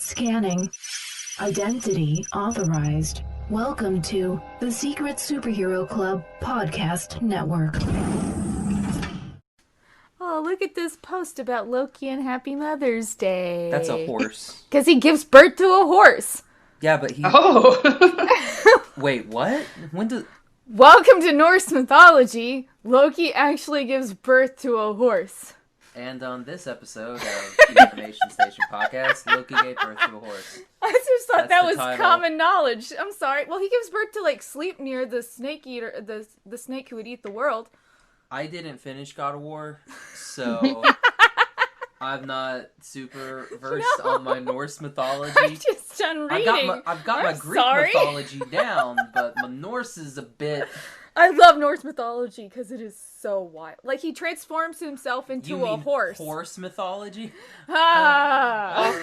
Scanning. Identity authorized. Welcome to the Secret Superhero Club Podcast Network. Oh, look at this post about Loki and Happy Mother's Day. That's a horse. Because he gives birth to a horse. Yeah, but he... Oh! Wait, what? When did... Welcome to Norse mythology. Loki actually gives birth to a horse. And on this episode of the Animation Station podcast, Loki gave birth to a horse. I just thought That's that was the title. common knowledge. I'm sorry. Well, he gives birth to, sleep near the snake eater, the snake who would eat the world. I didn't finish God of War, so I'm not super versed on my Norse mythology. I'm just done reading. I've got my Greek mythology down, but my Norse is a bit... I love Norse mythology because it is so wild. Like, he transforms himself into You a mean horse. horse mythology? Ah!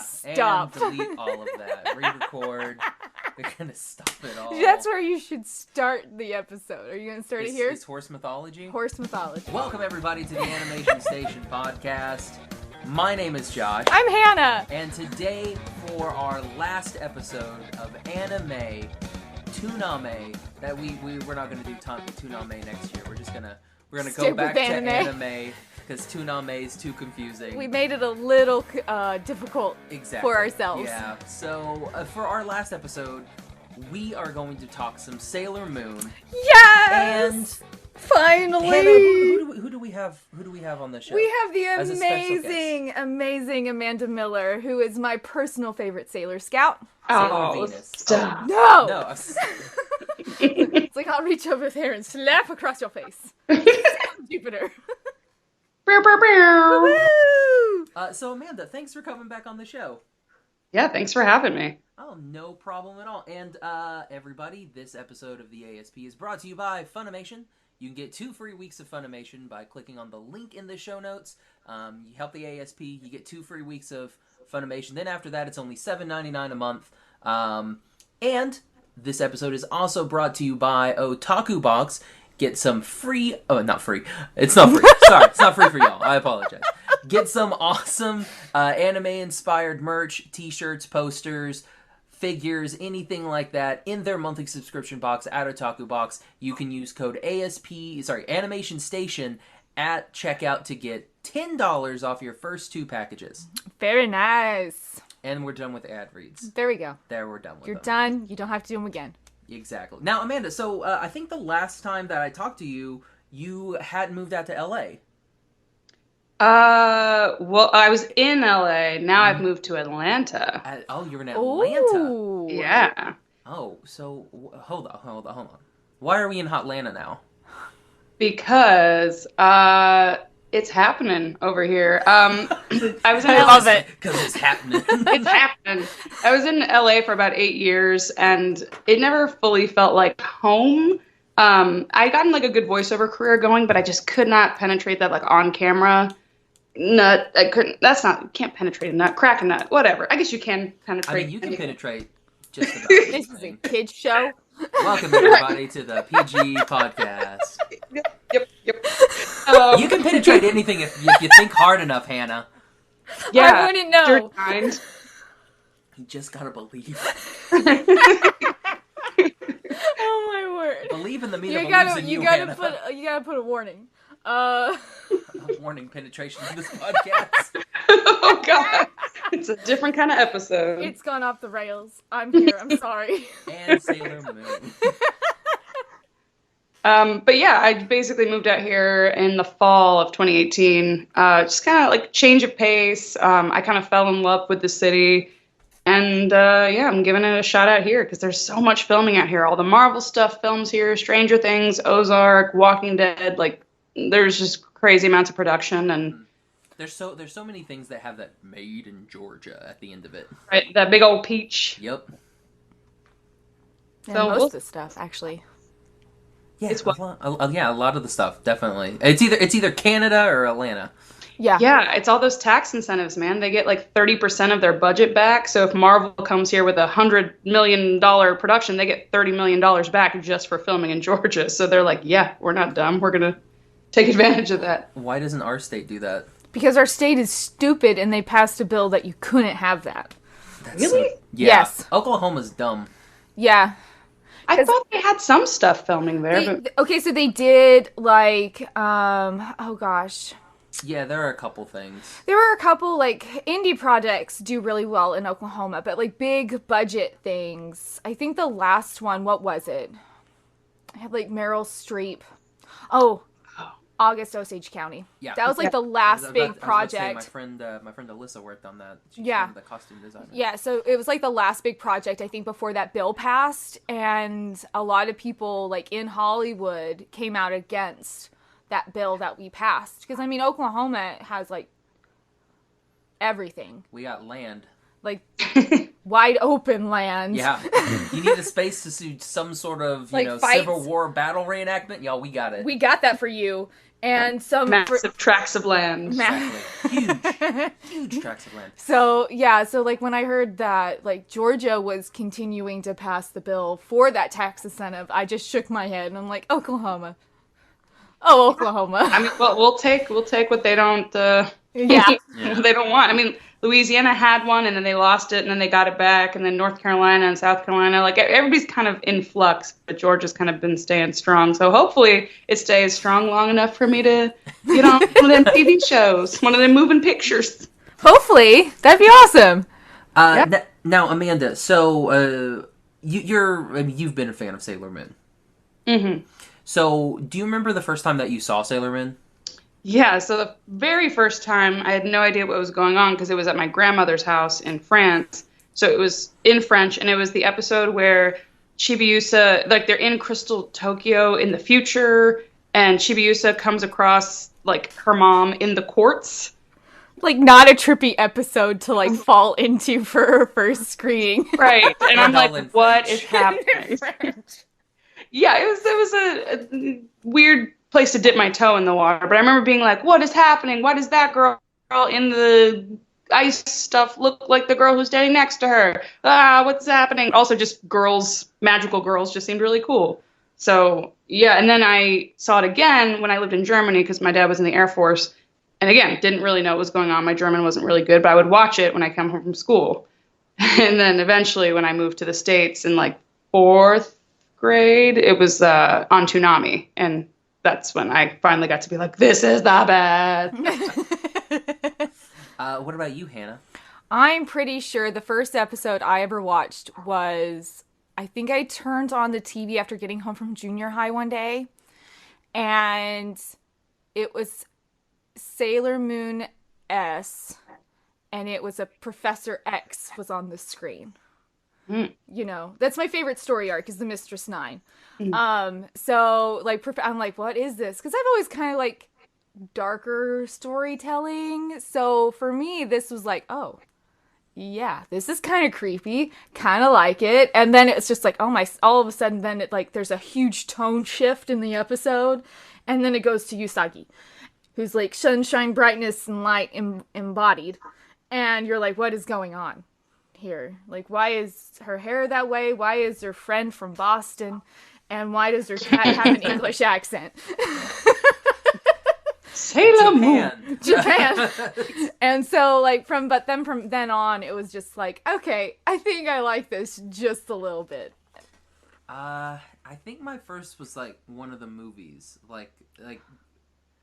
Stop. And delete all of that. Re-record. We're gonna stop it all. That's where you should start the episode. Are you gonna start it here? It's horse mythology? Horse mythology. Welcome everybody to the Animation Station podcast. My name is Josh. I'm Hanna. And today, for our last episode of Anime, ToonaMay, that we're not gonna do ToonaMay next year. We're gonna Stick go back with to anime. anime because ToonaMay is too confusing. We made it a little difficult for ourselves. Yeah. So for our last episode, we are going to talk some Sailor Moon. Yes. And finally, Hanna, who do we have? Who do we have on the show? we have the as a special amazing Amanda Miller, who is my personal favorite Sailor Scout. Sailor Venus. Stop. No. No. It's like I'll reach over there and slap across your face. Jupiter. Bow, bow, bow. Woo! So Amanda, thanks for coming back on the show. Yeah, thanks for having me. Oh, no problem at all. And everybody, this episode of the ASP is brought to you by Funimation. You can get 2 free weeks of Funimation by clicking on the link in the show notes. You help the ASP, you get 2 free weeks of Funimation. Then after that, it's only $7.99 a month. And this episode is also brought to you by Otaku Box. Get some free... Oh, not free. It's not free. Sorry, it's not free for y'all. I apologize. Get some awesome anime-inspired merch, t-shirts, posters, figures, anything like that in their monthly subscription box at Otaku Box. You can use code Animation Station at checkout to get $10 off your first 2 packages. Very nice. And we're done with ad reads. There we go. There, we're done with You're them. done. You don't have to do them again. Exactly. Now, Amanda, so I think the last time that I talked to you, you had moved out to LA. Well, I was in LA. Now I've moved to Atlanta. Oh, you're in Atlanta. Ooh. Yeah. Oh, so hold on. Why are we in Hotlanta now? Because it's happening over here. I was in I LA. love it. Because it's happening. It's happening. I was in LA for about 8 years, and it never fully felt like home. I gotten a good voiceover career going, but I just could not penetrate that on camera nut. I couldn't. You can't penetrate a nut, crack a nut, whatever. I guess you can penetrate. I mean, you can penetrate just about This is a anything. kid's show. Welcome, everybody, to the PG podcast. Yep. You can penetrate anything if you think hard enough, Hanna. Yeah, I wouldn't know. you're kind. You just gotta believe. Oh my word. Believe in the meaning You of gotta losing you, gotta Hanna. you gotta put a warning. Warning penetration to this podcast. Oh God, it's a different kind of episode. It's gone off the rails. I'm here. I'm sorry. And Sailor Moon. But yeah, I basically moved out here in the fall of 2018. Just kind of change of pace. I kind of fell in love with the city. And yeah, I'm giving it a shot out here because there's so much filming out here. All the Marvel stuff films here, Stranger Things, Ozark, Walking Dead. There's just crazy amounts of production. And There's so many things that have that made in Georgia at the end of it. right, that big old peach. Yep. Yeah, So most we'll- of the stuff, actually. Yeah, It's a lot of the stuff, definitely. It's either Canada or Atlanta. Yeah. Yeah, it's all those tax incentives, man. They get 30% of their budget back. So if Marvel comes here with $100 million production, they get $30 million back just for filming in Georgia. So they're like, yeah, we're not dumb. We're going to take advantage of that. Why doesn't our state do that? Because our state is stupid and they passed a bill that you couldn't have that. Really? Yeah. Yes. Oklahoma's dumb. Yeah. I thought they had some stuff filming there. Okay, so they did, like, oh gosh. Yeah, there are a couple things. There were a couple, like, indie projects do really well in Oklahoma, but, like, big budget things. I think the last one, what was it? I had, like, Meryl Streep. Oh, August Osage County. Yeah. That was, like, the last big project. I was about to say, my friend Alyssa worked on that. She's Yeah. the costume designer. Yeah, so it was, like, the last big project, I think, before that bill passed, and a lot of people, like, in Hollywood came out against that bill that we passed. Because, I mean, Oklahoma has, like, everything. We got land. Like, wide open land. Yeah. You need a space to do some sort of, Like fights. Civil War battle reenactment? Y'all, we got it. We got that for you. And some... Massive tracts of land. Exactly. Huge tracts of land. So, yeah, so, like, when I heard that, like, Georgia was continuing to pass the bill for that tax incentive, I just shook my head, and I'm like, Oklahoma. Oh, Oklahoma. I mean, well, we'll take what they don't. Yeah. They don't want. I mean, Louisiana had one, and then they lost it, and then they got it back, and then North Carolina and South Carolina, like everybody's kind of in flux, but Georgia's kind of been staying strong. So hopefully it stays strong long enough for me to get on one of them TV shows, one of them moving pictures. Hopefully. That'd be awesome. Now, Amanda, so you've been a fan of Sailor Moon. Mm-hmm. So, do you remember the first time that you saw Sailor Moon? Yeah, so the very first time, I had no idea what was going on because it was at my grandmother's house in France. So it was in French, and it was the episode where Chibiusa, like they're in Crystal Tokyo in the future, and Chibiusa comes across like her mom in the quartz. Like, not a trippy episode to, like, fall into for her first screening. Right, and I'm like, what is French. happening? Yeah, it was a weird place to dip my toe in the water, but I remember being like, what is happening? Why does that girl in the ice stuff look like the girl who's standing next to her? What's happening? Also, just girls, magical girls, just seemed really cool. So, yeah, and then I saw it again when I lived in Germany because my dad was in the Air Force, and again, didn't really know what was going on. My German wasn't really good, but I would watch it when I come home from school. And then eventually when I moved to the States in like 4th grade, it was on ToonaMay, and that's when I finally got to be like, this is the best. What about you, Hannah? I'm pretty sure the first episode I ever watched was, I think I turned on the TV after getting home from junior high one day, and it was Sailor Moon S, and it was a Professor X was on the screen. You know, that's my favorite story arc is the Mistress 9. So like I'm like, what is this? Because I've always kind of like darker storytelling. So for me, this was like, oh, yeah, this is kind of creepy, kind of like it. And then it's just like, oh my, all of a sudden then it like there's a huge tone shift in the episode, and then it goes to Usagi, who's like sunshine, brightness, and light embodied, and you're like, what is going on here? Like, why is her hair that way? Why is her friend from Boston? And why does her cat have an English accent? Sailor Moon. Japan. And so, like, from then on, it was just like, okay, I think I like this just a little bit. I think my first was, like, one of the movies. Like.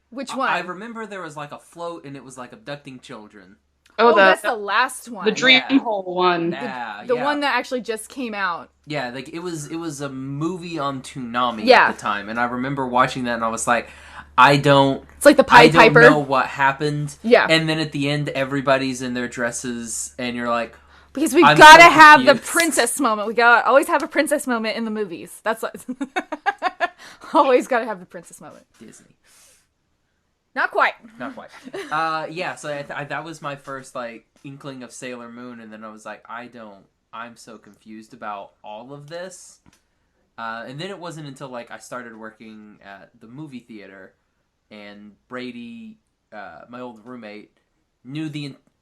Which one? I remember there was, like, a float, and it was, like, abducting children. Oh, that's the last one. The Dream Hole one. The one that actually just came out. Yeah, like, it was a movie on ToonaMay at the time, and I remember watching that, and I was like, it's like the Pied Piper. I don't know what happened. Yeah. And then at the end, everybody's in their dresses, and you're like... Because we gotta have the princess moment. We gotta always have a princess moment in the movies. That's what... always gotta have the princess moment. Disney. Not quite. Yeah, so that was my first, like, inkling of Sailor Moon, and then I was like, I'm so confused about all of this. And then it wasn't until, like, I started working at the movie theater, and Brady, my old roommate, knew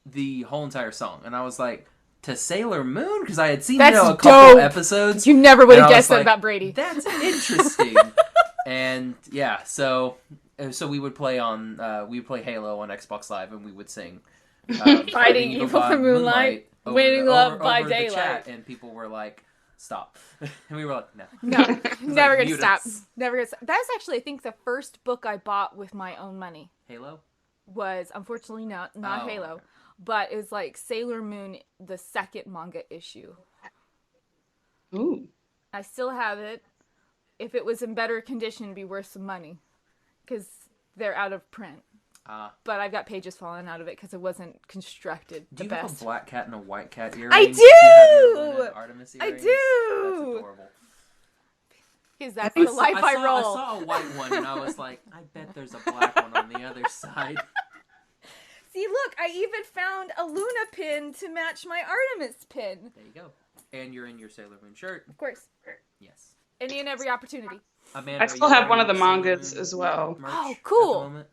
the whole entire song, and I was like, to Sailor Moon? Because I had seen, a couple episodes. You never would have guessed that about Brady. That's interesting. And, yeah, so... So we would play Halo on Xbox Live, and we would sing Fighting Evil by Moonlight, Winning Love by Daylight. The chat, and people were like, "Stop," and we were like, "No, never like, gonna stop. Never gonna stop." That's actually, I think, the first book I bought with my own money. Halo was unfortunately not Halo, okay. but it was like Sailor Moon, the second manga issue. Ooh. I still have it. If it was in better condition, it'd be worth some money, because they're out of print. But I've got pages falling out of it because it wasn't constructed the best. Do you have a black cat and a white cat earring? I do! I do! That's adorable. Because that's the life I roll. I saw a white one and I was like, I bet there's a black one on the other side. See, look, I even found a Luna pin to match my Artemis pin. There you go. And you're in your Sailor Moon shirt. Of course. Yes. Any and every opportunity. Amanda, I still have one of the mangas as well. Oh, cool.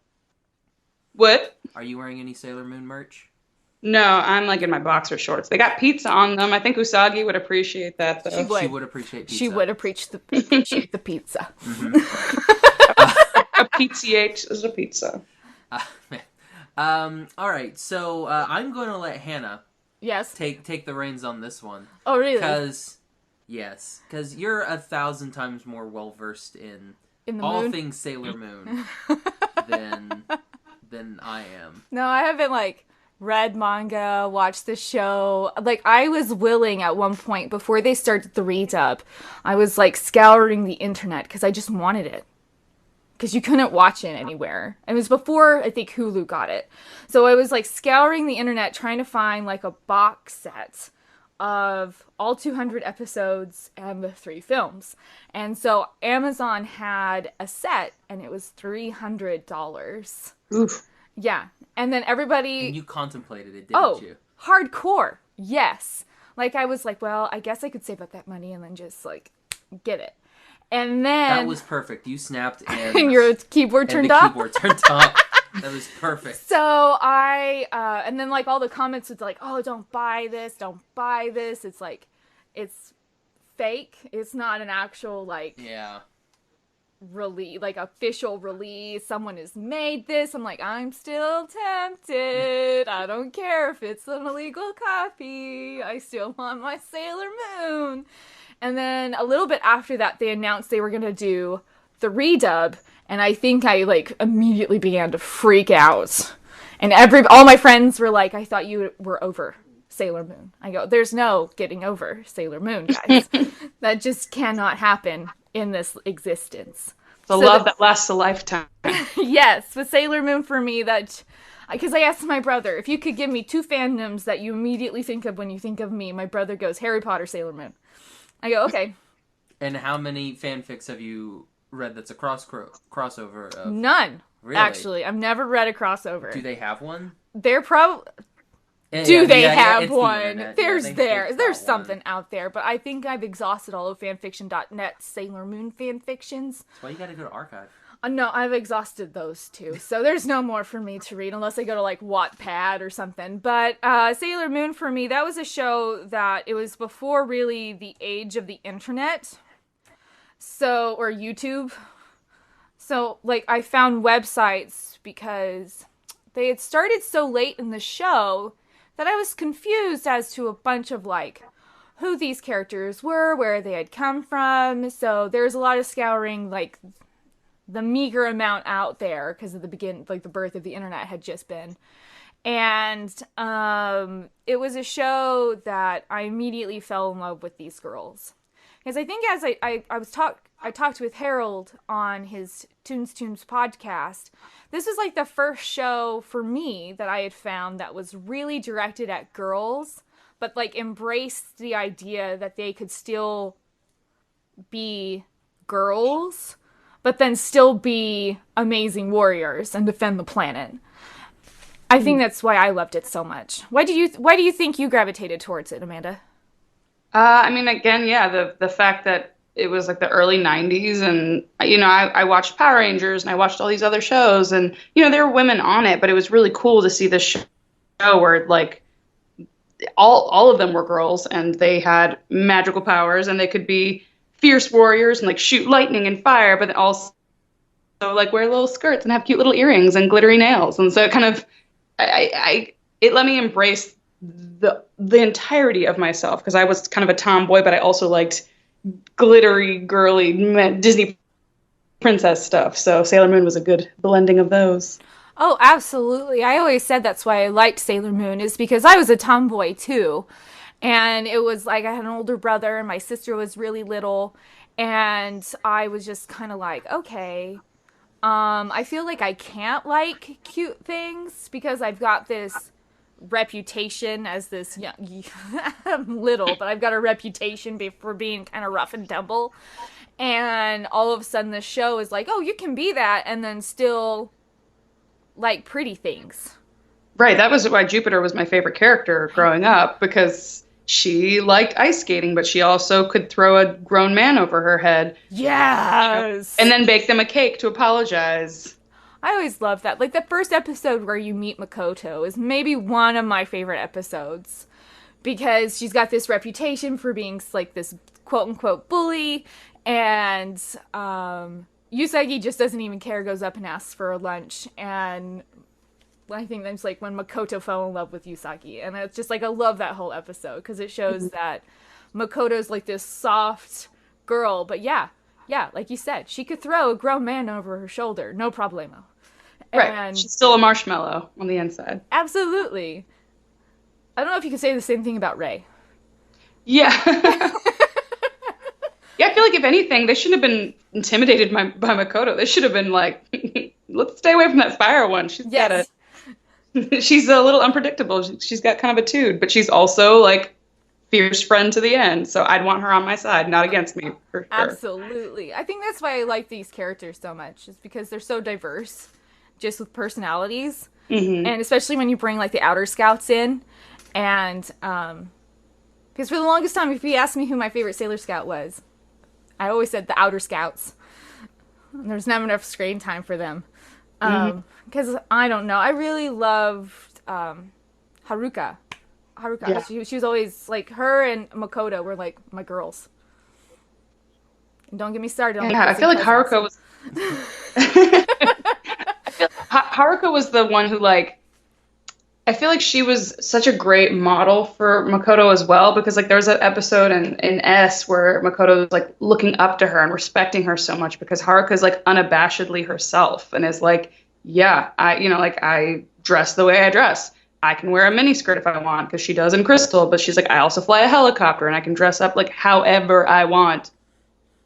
What? Are you wearing any Sailor Moon merch? No, I'm like in my boxer shorts. They got pizza on them. I think Usagi would appreciate that, though. She would appreciate pizza. She would appreciate the pizza. Mm-hmm. Appreciate is a pizza. All right, so I'm going to let Hanna take the reins on this one. Oh, really? Because you're 1,000 times more well-versed in all moon? Things Sailor Moon than I am. No, I haven't, read manga, watched the show. I was willing at one point, before they started the redub, I was, scouring the internet because I just wanted it. Because you couldn't watch it anywhere. It was before, I think, Hulu got it. So I was, scouring the internet trying to find, a box set of all 200 episodes and the 3 films. And so Amazon had a set, and it was $300. Oof. Yeah. And then everybody... And you contemplated it, didn't you? Hardcore. Yes. I was well, I guess I could save up that money and then just, get it. And then... That was perfect. You snapped and... and your keyboard turned off? The keyboard turned off. That was perfect. So I... and then, all the comments was oh, don't buy this. Don't buy this. It's it's fake. It's not an actual, Yeah. release, official release. Someone has made this. I'm I'm still tempted. I don't care if it's an illegal copy. I still want my Sailor Moon. And then a little bit after that, they announced they were going to do the redub, and I think I immediately began to freak out. And all my friends were I thought you were over Sailor Moon. I go, there's no getting over Sailor Moon, guys. That just cannot happen in this existence. Love that lasts a lifetime. Yes, with Sailor Moon for me, because I asked my brother, if you could give me 2 fandoms that you immediately think of when you think of me, my brother goes, Harry Potter, Sailor Moon. I go, okay. And how many fanfics have you read that's a crossover of? None. Really? Actually, I've never read a crossover. Do they have one? They're probably... Do they have one? There's something out there, but I think I've exhausted all of fanfiction.net Sailor Moon fanfictions. That's why you gotta go to archive. No, I've exhausted those too, so there's no more for me to read unless I go to Wattpad or something. But Sailor Moon for me, that was a show that it was before really the age of the internet, or YouTube. So I found websites because they had started so late in the show that I was confused as to a bunch of who these characters were, where they had come from. So there's a lot of scouring, the meager amount out there because of the the birth of the internet had just been. And it was a show that I immediately fell in love with these girls. Because I think as I talked with Harold on his Toons podcast, this was the first show for me that I had found that was really directed at girls, but embraced the idea that they could still be girls, but then still be amazing warriors and defend the planet. I think that's why I loved it so much. Why do you think you gravitated towards it, Amanda? I mean, again, yeah, the fact that it was the early 90s, and I watched Power Rangers and I watched all these other shows, and there were women on it, but it was really cool to see this show where all of them were girls and they had magical powers and they could be fierce warriors and shoot lightning and fire, but also like wear little skirts and have cute little earrings and glittery nails. And so it kind of, it let me embrace the entirety of myself, because I was kind of a tomboy, but I also liked glittery, girly Disney princess stuff. So Sailor Moon was a good blending of those. Oh, absolutely. I always said that's why I liked Sailor Moon, is because I was a tomboy too. And it was like I had an older brother and my sister was really little. And I was just kind of like, okay, I feel like I can't like cute things because I've got this reputation as this young, I'm little, but I've got a reputation for being kind of rough and tumble. And all of a sudden this show is like, oh, you can be that and then still like pretty things. Right, that was why Jupiter was my favorite character growing up, because she liked ice skating, but she also could throw a grown man over her head. Yes! And then bake them a cake to apologize. I always loved that. Like, the first episode where you meet Makoto is maybe one of my favorite episodes, because she's got this reputation for being, like, this quote-unquote bully, and Usagi just doesn't even care, goes up and asks for a lunch, and I think that's like when Makoto fell in love with Usagi, and it's just like I love that whole episode because it shows that Makoto's like this soft girl, but yeah, like you said, she could throw a grown man over her shoulder, no problemo. Right, And she's still a marshmallow on the inside. absolutely. I don't know if you could say the same thing about Rei. Yeah. Yeah, I feel like if anything, they shouldn't have been intimidated by Makoto. They should have been like, let's stay away from that fire one. She's a little unpredictable. She's got kind of a tude, but she's also like fierce friend to the end. So I'd want her on my side, not against me, for sure. Absolutely. I think that's why I like these characters so much, is because they're so diverse, just with personalities. Mm-hmm. And especially when you bring like the Outer Scouts in. And because for the longest time, if you asked me who my favorite Sailor Scout was, I always said the Outer Scouts. There's not enough screen time for them. Because, I don't know, I really loved Haruka. Yeah. She was always, like, her and Makoto were, like, my girls. And don't get me started on I feel like Haruka was... Haruka was the one who, like, I feel like she was such a great model for Makoto as well, because like there was an episode in S where Makoto was like looking up to her and respecting her so much, because Haruka is like unabashedly herself and is like, yeah, I dress the way I dress. I can wear a mini skirt if I want, because she does in Crystal, but she's like, I also fly a helicopter and I can dress up like however I want,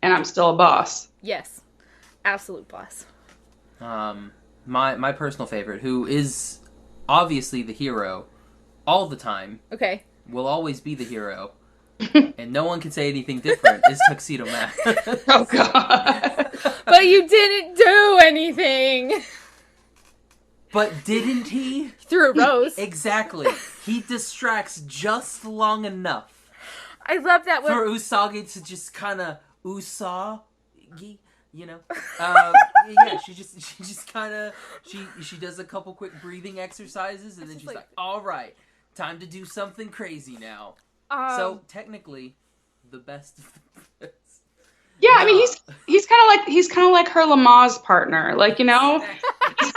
and I'm still a boss. Yes, absolute boss. My personal favorite, who is obviously the hero all the time. Okay. Will always be the hero. And no one can say anything different, is Tuxedo Mask. Oh, God. But you didn't do anything. But didn't he? Threw a rose. Exactly. He distracts just long enough. I love that for Usagi to just kind of Usagi. You know, yeah, she just kind of, she does a couple quick breathing exercises, and then she's like, all right, time to do something crazy now. So technically, the best of the best. Yeah, I mean, he's kind of like her Lamaze partner, like, you know, he's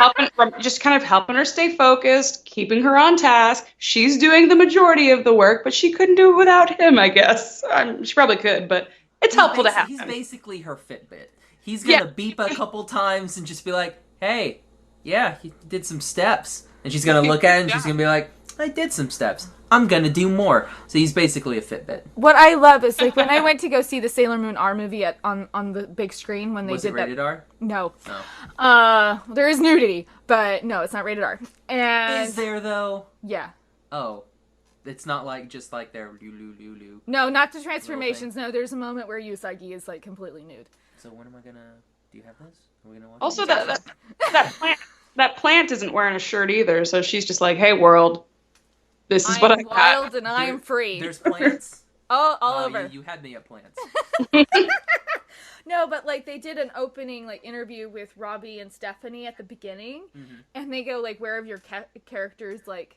just kind of helping her stay focused, keeping her on task. She's doing the majority of the work, but she couldn't do it without him, I guess. She probably could, but it's helpful to have him. He's basically her Fitbit. He's gonna beep a couple times and just be like, hey, yeah, he did some steps. And she's gonna look at it and she's gonna be like, I did some steps. I'm gonna do more. So he's basically a Fitbit. What I love is, like, when I went to go see the Sailor Moon R movie on the big screen when they Was did it rated R? No. Oh. There is nudity, but no, it's not rated R. And is there, though? Yeah. Oh. It's not like just like their loo. No, not the transformations. No, there's a moment where Usagi is like completely nude. So when am I gonna? Do you have this? Are we gonna watch? Also, that plant isn't wearing a shirt either, so she's just like, "Hey, world, this is what I got." I'm wild and I'm free. There's plants. all over. You had me at plants. No, but like they did an opening like interview with Robbie and Stephanie at the beginning, and they go like, "Where have your characters like?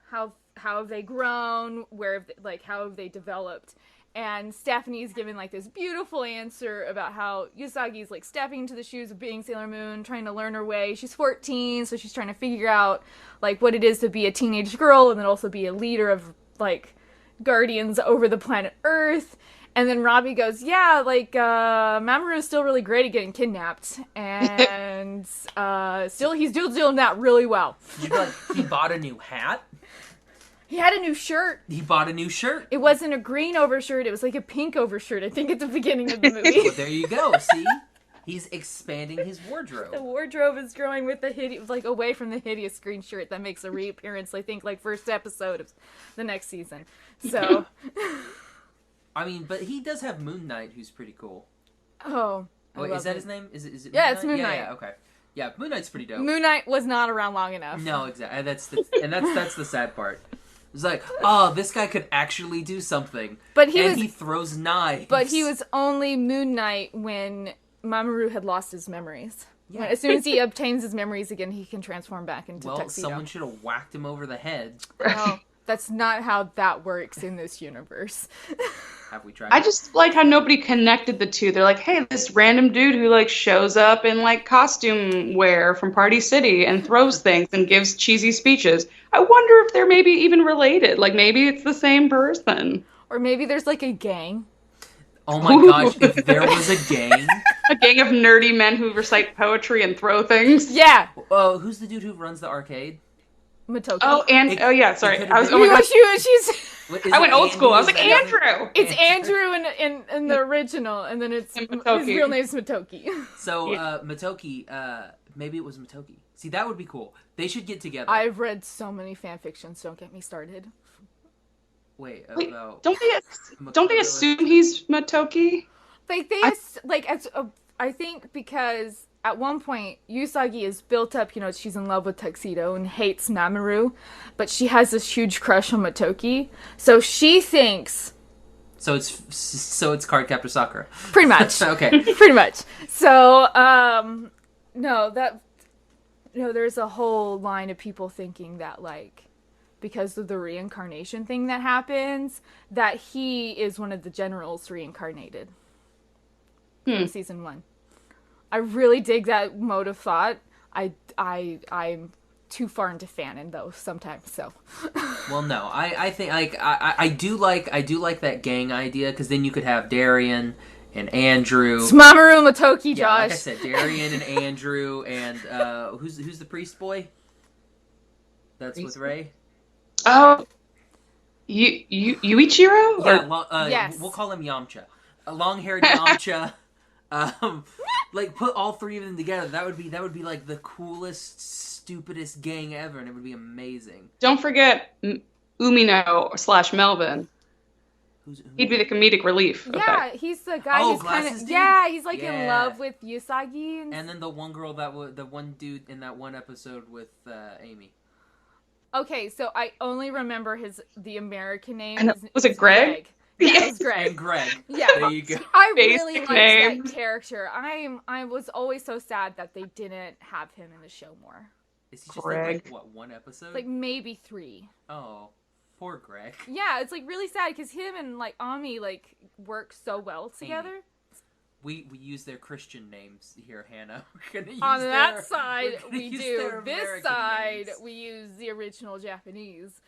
How have they grown? How have they developed?" And Stephanie's giving like this beautiful answer about how Usagi's like stepping into the shoes of being Sailor Moon, trying to learn her way. She's 14, so she's trying to figure out like what it is to be a teenage girl and then also be a leader of like guardians over the planet Earth. And then Robbie goes, yeah, like, Mamoru is still really great at getting kidnapped. And, he's still doing that really well. He bought a new hat? He had a new shirt. He bought a new shirt? It wasn't a green overshirt, it was like a pink overshirt, I think, at the beginning of the movie. Well, there you go, see? He's expanding his wardrobe. The wardrobe is growing with the hideous, like, away from the hideous green shirt that makes a reappearance, I think, like, first episode of the next season. So... I mean, but he does have Moon Knight, who's pretty cool. Oh. Wait, is that his name? Is it Yeah, Moon Knight? it's Moon Knight. Yeah, okay. Yeah, Moon Knight's pretty dope. Moon Knight was not around long enough. No, exactly. That's the sad part. It's like, oh, this guy could actually do something. But he throws knives. But he was only Moon Knight when Mamoru had lost his memories. Yeah. As soon as he obtains his memories again, he can transform back into Tuxedo. Someone should have whacked him over the head. No, that's not how that works in this universe. Have we tried? I just like how nobody connected the two. They're like, hey, this random dude who like shows up in like costume wear from Party City and throws things and gives cheesy speeches. I wonder if they're maybe even related. Like maybe it's the same person. Or maybe there's like a gang. Oh my gosh, if there was a gang. A gang of nerdy men who recite poetry and throw things. Yeah. Who's the dude who runs the arcade? Matoki. Oh, and oh yeah, sorry. I was. Oh my gosh. I went old school. I was like, Andrew! It's Andrew in the original, and then it's his real name's Matoki. So, Matoki, maybe it was Matoki. See, that would be cool. They should get together. I've read so many fan fictions, don't get me started. Wait, don't they assume he's Matoki? I think because at one point, Usagi is built up, she's in love with Tuxedo and hates Mamoru, but she has this huge crush on Matoki, so she thinks... So it's Cardcaptor Sakura. Pretty much. Okay. Pretty much. So, there's a whole line of people thinking that, like, because of the reincarnation thing that happens, that he is one of the generals reincarnated from season 1. I really dig that mode of thought. I'm too far into fanon though sometimes. So. Well, no, I think like I do like that gang idea because then you could have Darien and Andrew. It's Mamoru and Matoki, Josh. Yeah, like I said, Darien and Andrew and who's the priest boy? That's with Ray. Oh, Yuichiro? Yeah, yes. We'll call him Yamcha. A long-haired Yamcha. Like put all three of them together. That would be like the coolest, stupidest gang ever, and it would be amazing. Don't forget Umino / Melvin. He'd be the comedic relief. Yeah, he's the guy who's kind of he's like in love with Usagi. And then the one girl the one dude in that one episode with Amy. Okay, so I only remember the American name. Was it Greg? Yeah, it was Greg. And Greg. Yeah. There you go. I really liked that character. I was always so sad that they didn't have him in the show more. Is he just in, like, what, one episode? Like, maybe 3. Oh, poor Greg. Yeah, it's, like, really sad, because him and, like, Ami, like, work so well together. Amy. We use their Christian names here, Hanna. We're gonna use On that side, we do. This side, we use the original Japanese.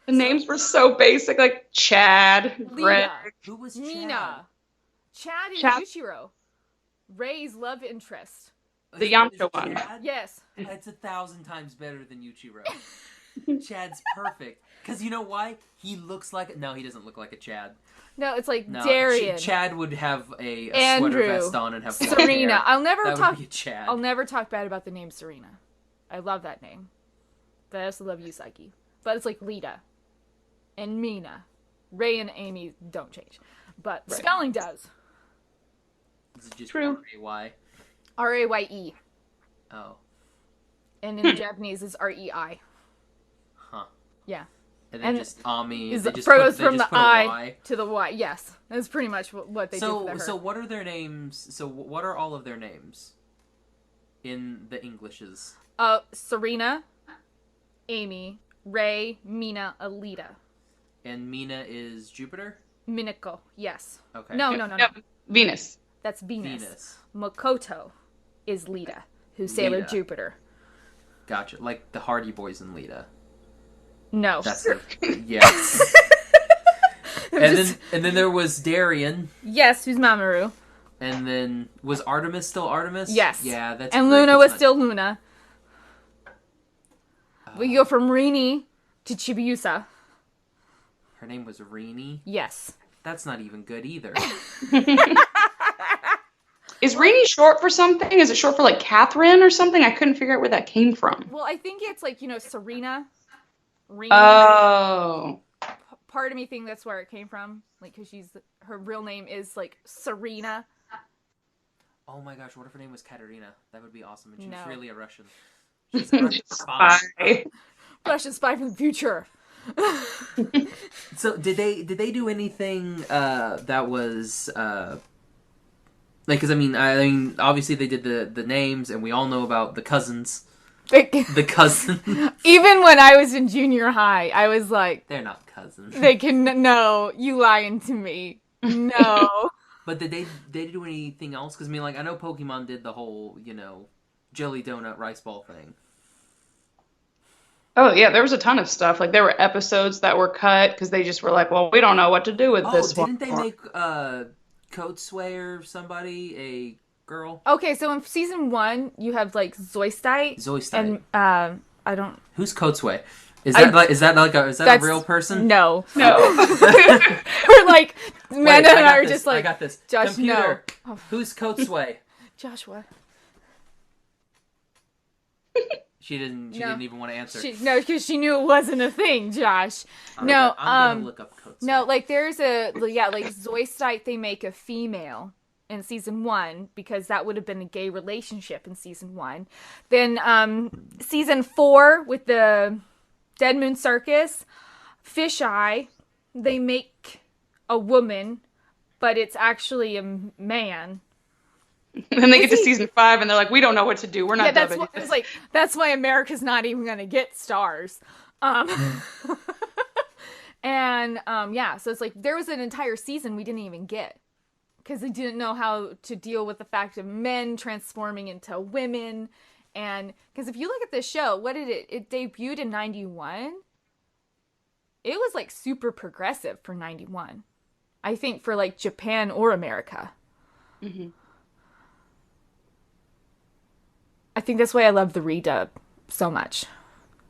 The names were so basic, like Chad, Greg. Who was Chad? Mina. Chad is Yuichiro. Ray's love interest. The Yamcha one. Chad? Yes. It's 1,000 times better than Yuichiro. Chad's perfect. Because you know why? He looks like... No, he doesn't look like a Chad. No, it's like Darien. Chad would have a Andrew, sweater vest on and have Serena. Hair. I'll never talk bad about the name Serena. I love that name. But I also love Usagi. But it's like Lita. And Mina. Ray and Amy don't change. But spelling does. Is it just True. R-A-Y? R-A-Y-E. Oh. And in the Japanese, it's R-E-I. Huh. Yeah. And then just Ami. Goes from the I to the Y. Yes. That's pretty much what they do for her. So what are their names? So what are all of their names? In the Englishes? Serena, Amy, Ray, Mina, Alita. And Mina is Jupiter? Minako, yes. Okay. No. Yep. Venus. That's Venus. Venus. Makoto is Lita, who's Sailor Lita. Jupiter. Gotcha. Like the Hardy Boys and Lita. No. That's yes. And then there was Darien. Yes, who's Mamoru. And then was Artemis still Artemis? Yes. Yeah, that's And great. Luna was That's still Luna. We go from Rini to Chibiusa. Her name was Rini. Yes. That's not even good either. Is Rini short for something? Is it short for like Catherine or something? I couldn't figure out where that came from. Well, I think it's like, Serena. Rini. Oh. Part of me think that's where it came from. Like, because her real name is like Serena. Oh my gosh, what if her name was Katerina? That would be awesome. And she was No. really a Russian. She's a Russian spy. Russian spy from the future. So did they do anything that was like, because I mean obviously they did the names, and we all know about the cousins. The cousin. Even when I was in junior high, I was like, They're not cousins. no, you lying to me. No. But did they do anything else? Because I mean, like, I know Pokemon did the whole, jelly donut rice ball thing. Oh, yeah, there was a ton of stuff. Like, there were episodes that were cut because they just were like, well, we don't know what to do with this one. Didn't they make Coatsway or somebody a girl? Okay, so in season 1, you have like Zoistite. Zoistite. And I don't. Who's Coatsway? Is that a real person? No. No. We're like, Amanda and I are just like, I got this. Josh, Computer, no. who's Coatsway? Joshua. She didn't even want to answer. Because she knew it wasn't a thing, Josh. I'm gonna look up Coatsway. No, like there's like Zoistite, they make a female in season 1 because that would have been a gay relationship in season 1. Then season 4 with the Dead Moon Circus, Fisheye, they make a woman, but it's actually a man. And then they get to season 5 and they're like, we don't know what to do. We're not that's dubbing what, it. it's like. That's why America's not even going to get stars. And so it's like there was an entire season we didn't even get because they didn't know how to deal with the fact of men transforming into women. And because if you look at this show, what did it debuted in 91? It was like super progressive for 91. I think for like Japan or America. Mm-hmm. I think that's why I love the redub so much,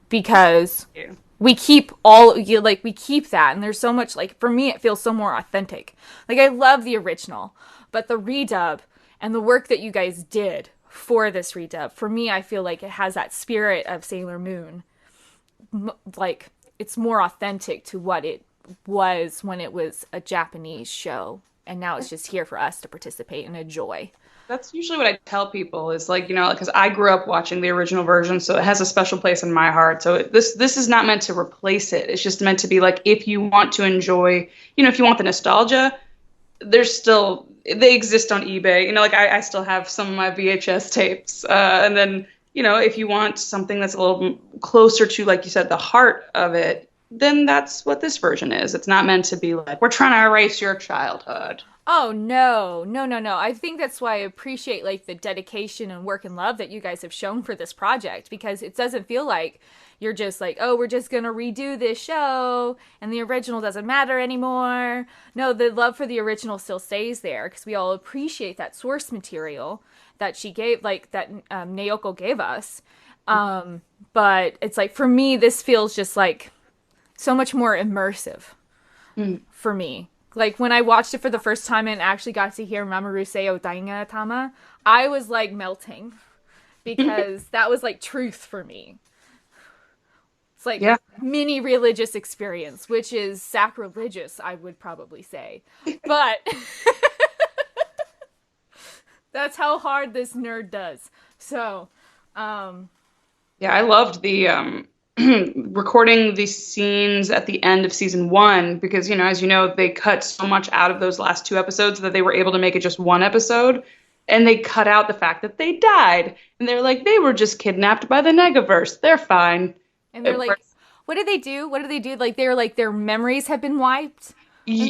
because we keep we keep that, and there's so much, like, for me it feels so more authentic. Like, I love the original, but the redub and the work that you guys did for this redub, for me, I feel like it has that spirit of Sailor Moon. Like, it's more authentic to what it was when it was a Japanese show, and now it's just here for us to participate and enjoy. That's usually what I tell people is like, because I grew up watching the original version, so it has a special place in my heart. So this is not meant to replace it. It's just meant to be like, if you want to enjoy, if you want the nostalgia, they exist on eBay. Like I still have some of my VHS tapes. And then, if you want something that's a little closer to, like you said, the heart of it, then that's what this version is. It's not meant to be like, we're trying to erase your childhood. Oh, no. I think that's why I appreciate, like, the dedication and work and love that you guys have shown for this project, because it doesn't feel like you're just like, oh, we're just going to redo this show and the original doesn't matter anymore. No, the love for the original still stays there because we all appreciate that source material that she gave, like, that Naoko gave us. But it's like, for me, this feels just like so much more immersive for me. Like, when I watched it for the first time and actually got to hear Mamoru say Odainga Tama, I was, like, melting. Because that was, like, truth for me. It's like a mini religious experience, which is sacrilegious, I would probably say. But that's how hard this nerd does. So, yeah, I loved the recording the scenes at the end of season 1 because, as you know, they cut so much out of those last 2 episodes that they were able to make it just 1 episode. And they cut out the fact that they died. And they're like, they were just kidnapped by the Negaverse. They're fine. And they're like, what did they do? Like, they were like, their memories have been wiped.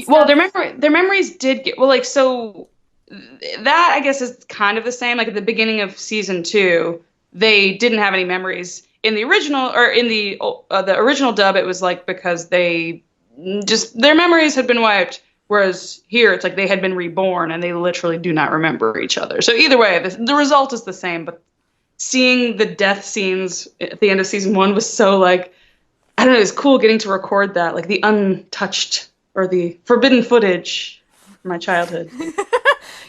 Well, their memories did get well, like so that I guess is kind of the same. Like at the beginning of season 2, they didn't have any memories in the original or in the original dub. It was like because they just their memories had been wiped. Whereas here, it's like they had been reborn and they literally do not remember each other. So either way, the result is the same. But seeing the death scenes at the end of season 1 was so like, I don't know, it's cool getting to record that, like the untouched or the forbidden footage from my childhood.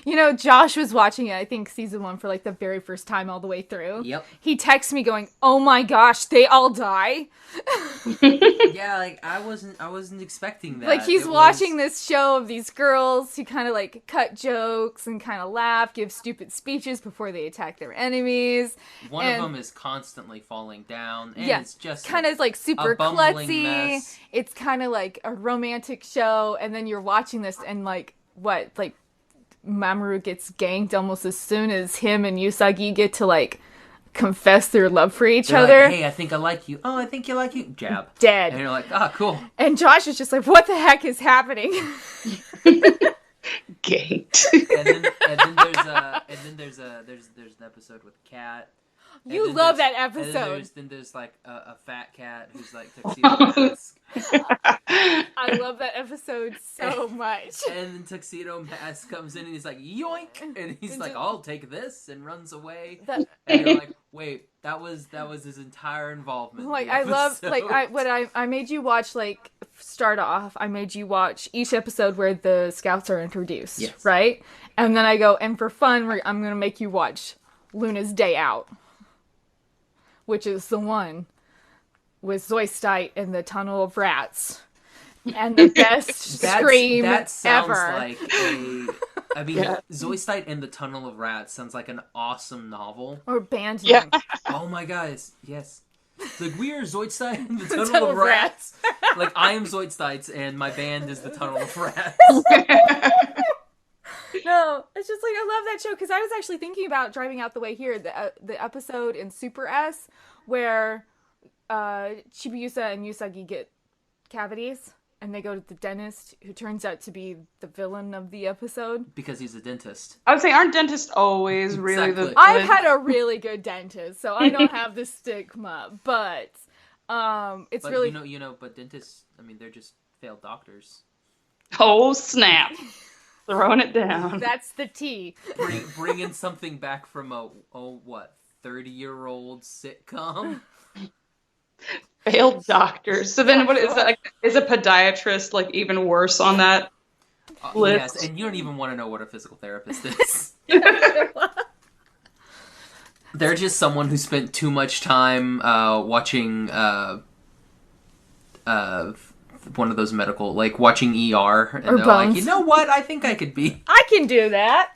You know, Josh was watching it, I think, season 1 for like the very first time all the way through. Yep. He texts me going, "Oh my gosh, they all die." Yeah, like I wasn't expecting that. Like he's watching this show of these girls who kind of like cut jokes and kind of laugh, give stupid speeches before they attack their enemies. One of them is constantly falling down, and yeah, it's just kind of like super klutzy. Mess. It's kind of like a romantic show, and then you're watching this and like Mamoru gets ganked almost as soon as him and Usagi get to like confess their love for each other. Like, hey, I think I like you. Oh, I think you like you. Jab. Dead. And you're like, ah, cool. And Josh is just like, what the heck is happening? Ganked. And then there's an episode with Cat. You love that episode. Then there's like a fat cat who's like Tuxedo Mask. I love that episode so much. And then Tuxedo Mask comes in and he's like, yoink! And he's like, I'll take this, and runs away. And you're like, wait, that was his entire involvement. Like, I love, like, I made you watch, like, start off, I made you watch each episode where the scouts are introduced, yes. Right? And then I go, and for fun, I'm going to make you watch Luna's Day Out, which is the one with Zoistite in the Tunnel of Rats. And the best scream that sounds ever. Like I mean, yeah. Zoistite and the Tunnel of Rats sounds like an awesome novel. Or band name. Yeah. Oh my guys, yes. Like, we are Zoistite and the Tunnel of Rats. Like, I am Zoistite and my band is the Tunnel of Rats. No, it's just like, I love that show, because I was actually thinking about driving out the way here, the episode in Super S where Chibiusa and Usagi get cavities, and they go to the dentist, who turns out to be the villain of the episode. Because he's a dentist. I would say, aren't dentists always really exactly. the... I've had a really good dentist, so I don't have the stigma, but it's but really... but dentists, I mean, they're just failed doctors. Oh, snap. Throwing it down. That's the tea. Bringing something back from a 30-year-old sitcom. Failed doctors. So then, what is that? Like, is a podiatrist like even worse on that list? Yes, and you don't even want to know what a physical therapist is. They're just someone who spent too much time watching one of those medical, like watching ER, and they're Bones. like, you know what? I think I could be. I can do that.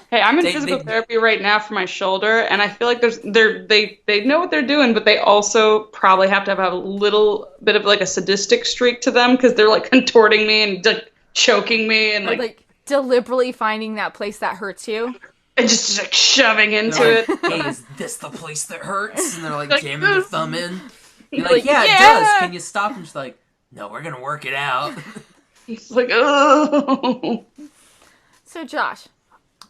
Hey, I'm in physical therapy right now for my shoulder, and I feel like they know what they're doing, but they also probably have to have a little bit of like a sadistic streak to them, because they're like contorting me and like choking me and like deliberately finding that place that hurts you. And just like shoving into like, it. Hey, is this the place that hurts? And they're like jamming their thumb in. You're like, yeah, it does. Can you stop? And she's like, no, we're gonna work it out. He's like, oh. So, Josh.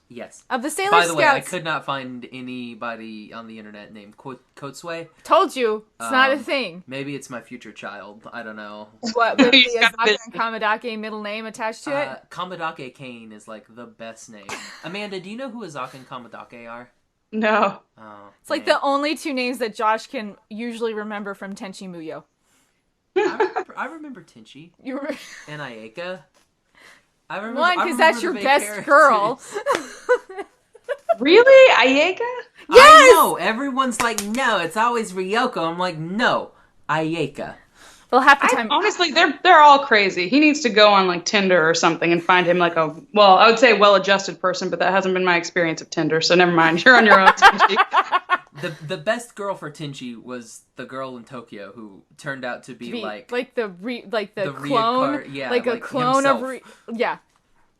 Yes. Of the Sailor By the Scouts, way, I could not find anybody on the internet named Kotsue. Told you, it's not a thing. Maybe it's my future child. I don't know. What, with the Azaka and Kamadake middle name attached to it? Kamadake Kane is like the best name. Amanda, do you know who Azaka and Kamadake are? No. Oh, it's like the only two names that Josh can usually remember from Tenchi Muyo. I remember Tenchi. And Ayeka. I remember, one, because that's your best girl. Really? Ayeka? Yes! I know. Everyone's like, no, it's always Ryoko. I'm like, no, Ayeka. Well, half the time... honestly, they're all crazy. He needs to go on like Tinder or something and find him like I would say well-adjusted person, but that hasn't been my experience of Tinder, so never mind. You're on your own, Tenchi. The best girl for Tenchi was the girl in Tokyo who turned out to be like the clone, like a clone himself. Yeah.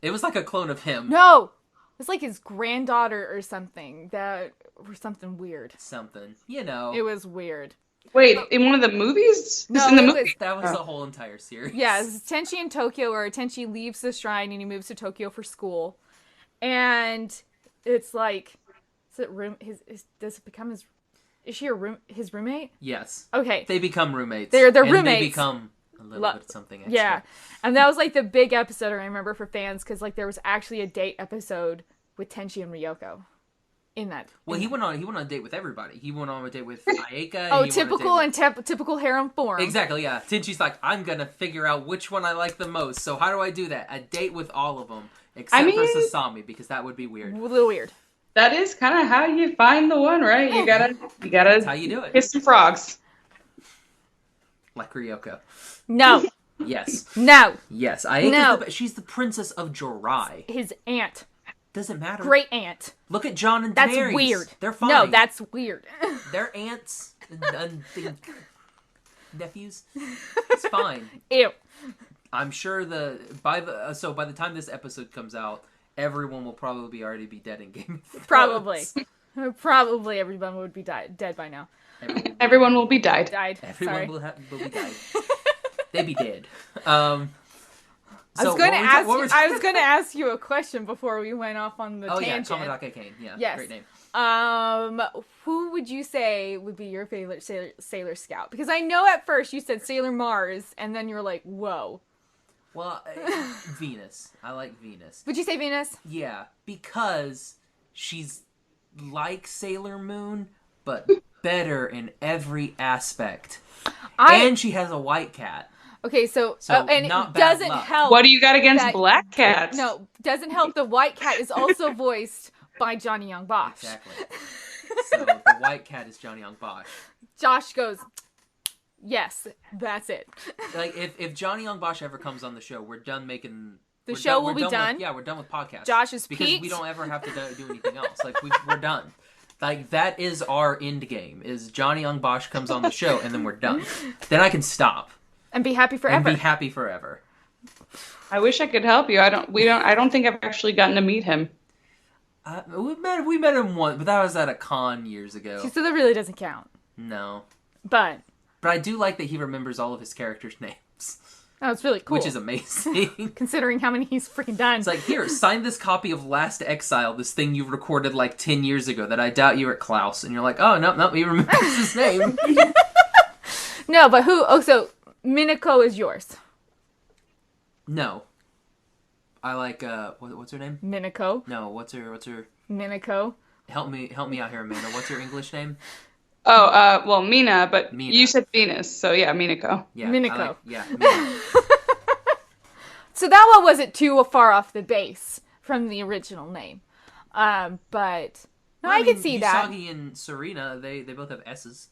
It was like a clone of him. No, it's like his granddaughter or something or something weird. Something, you know. It was weird. Wait, in one of the movies? No, in the it movie? was- That was the whole entire series. Yeah, it's Tenchi in Tokyo, where Tenchi leaves the shrine and he moves to Tokyo for school. And it's like, is it does it become his, is she his roommate? Yes. Okay. They become roommates. They're and roommates. They become a little bit something extra. Yeah. And that was like the big episode I remember for fans, because like there was actually a date episode with Tenchi and Ryoko in that. Well, he went on a date with everybody. He went on a date with Ayaka. Oh, he typical went on a date and typical harem form. Exactly, yeah. Tenchi's like, I'm gonna figure out which one I like the most. So how do I do that? A date with all of them, except for Sasami, because that would be weird. A little weird. That is kind of how you find the one, right? You gotta. That's how you do it. Kiss some frogs. Like Ryoko. No. Yes. No. Yes. Ayaka's No. she's the princess of Jorai. His aunt. Doesn't matter. Great aunt. Look at John and That's Daenerys. weird. They're fine. No, that's weird. They're aunts and nephews. It's fine. Ew. I'm sure by the time this episode comes out, everyone will probably already be dead in Game of Thrones. Probably. Probably everyone would be dead by now. Everyone will be died. Everyone Sorry. will be died. They'd be dead. I was going to ask you a question before we went off on the tangent. Oh yeah, Tomodachi Kane. Yeah, yes. Great name. Who would you say would be your favorite Sailor Scout? Because I know at first you said Sailor Mars, and then you were like, whoa. Well, Venus. I like Venus. Would you say Venus? Yeah, because she's like Sailor Moon, but better in every aspect. And she has a white cat. Okay, so and not it bad doesn't luck. help. What do you got against black cats? No, doesn't help. The white cat is also voiced by Johnny Young Bosch. Exactly. So the white cat is Johnny Young Bosch. Josh goes, yes, that's it. Like if Johnny Young Bosch ever comes on the show, we're done making. The show will be done. We're done with podcasts. Josh is because peaked. we don't ever have to do anything else. Like we're done. Like that is our end game. Is Johnny Young Bosch comes on the show and then we're done. Then I can stop. And be happy forever. And be happy forever. I wish I could help you. I don't think I've actually gotten to meet him. We met him once, but that was at a con years ago. So that really doesn't count. No. But I do like that he remembers all of his characters' names. Oh, it's really cool. Which is amazing. Considering how many he's freaking done. It's like, here, sign this copy of Last Exile, this thing you recorded like 10 years ago that I doubt you were at Klaus. And you're like, oh, no, he remembers his name. No, but who? Oh, so Minako is yours. No. I like, what's her name? Minako. No, what's her? Minako. Help me out here, Amanda. What's her English name? Oh, well, Mina, but Mina. You said Venus, so yeah, Minako. Yeah, Minako. Mina. So that one wasn't too far off the base from the original name. But no, I can see that. Usagi and Serena, they both have S's.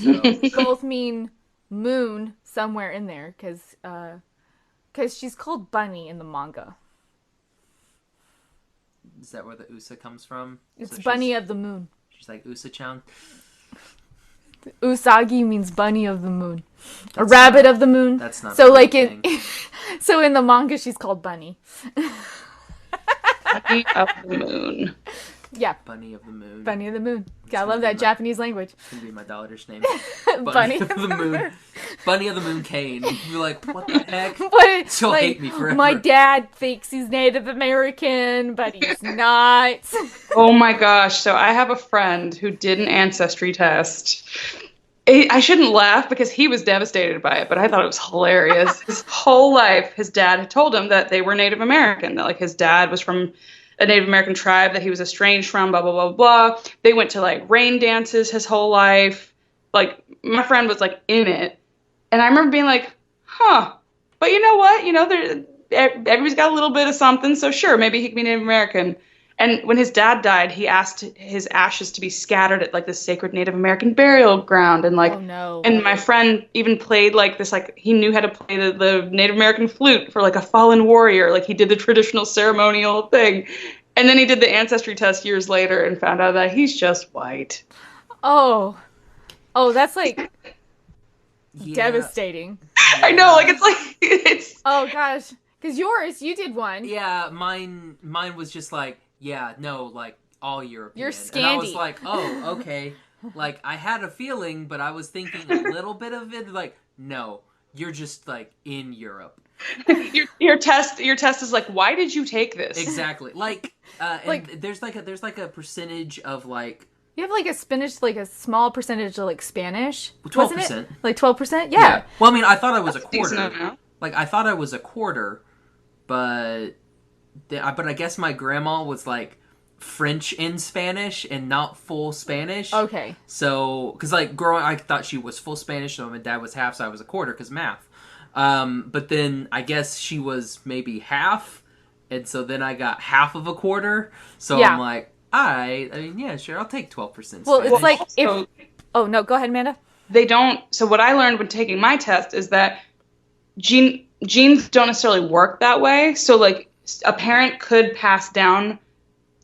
So. Both mean moon somewhere in there, because she's called Bunny in the manga. Is that where the Usa comes from? It's so Bunny of the Moon. She's like Usa-chan. Usagi means bunny of the moon. A rabbit of the moon. That's not so like in so in the manga she's called Bunny. Bunny of the Moon. Yeah. Bunny of the Moon. Bunny of the Moon. Gotta love that Japanese language. It's gonna be my daughter's name. Bunny of the Moon. Bunny of the Moon Kane. You're like, what the heck? She'll hate me forever. My dad thinks he's Native American, but he's not. Oh my gosh. So I have a friend who did an ancestry test. I shouldn't laugh because he was devastated by it, but I thought it was hilarious. His whole life, his dad had told him that they were Native American, that like his dad was from a Native American tribe that he was estranged from, blah, blah, blah, blah. They went to like rain dances his whole life. Like my friend was like in it. And I remember being like, huh, but you know what? You know, everybody's got a little bit of something. So sure, maybe he can be Native American. And when his dad died, he asked his ashes to be scattered at like the sacred Native American burial ground. And like, oh, no. And my friend even played like this, like he knew how to play the Native American flute for like a fallen warrior. Like he did the traditional ceremonial thing. And then he did the ancestry test years later and found out that he's just white. Oh, that's like devastating. Yeah. I know, like it's. Oh gosh, because you did one. Yeah, mine was just like, yeah, no, like all European. You're Scandi. And I was like, oh, okay. Like, I had a feeling, but I was thinking a little bit of it, like, no, you're just, like, in Europe. Your test is like, why did you take this? Exactly. Like, and there's a percentage of, like... You have, like, a small percentage of, like, Spanish. 12%. Wasn't it? Like, 12%? Yeah. Well, I mean, I thought I was a quarter. Decent amount. Like, I thought I was a quarter, but I guess my grandma was, like, French and Spanish and not full Spanish. Okay. So, because, like, growing, I thought she was full Spanish, so my dad was half, so I was a quarter, because math. But then I guess she was maybe half, and so then I got half of a quarter. So I'm like, I mean, yeah, sure, I'll take 12% Spanish. Well, it's like, if... Oh, no, go ahead, Amanda. They don't... So what I learned when taking my test is that genes don't necessarily work that way. So, like, a parent could pass down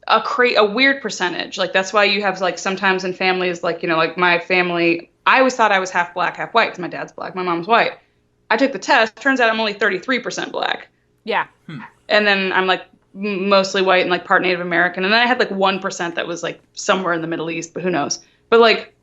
a weird percentage. Like, that's why you have, like, sometimes in families, like, you know, like my family, I always thought I was half black, half white, because my dad's black, my mom's white. I took the test, turns out I'm only 33% black. Yeah. And then I'm, like, mostly white and, like, part Native American. And then I had, like, 1% that was, like, somewhere in the Middle East, but who knows. But, like,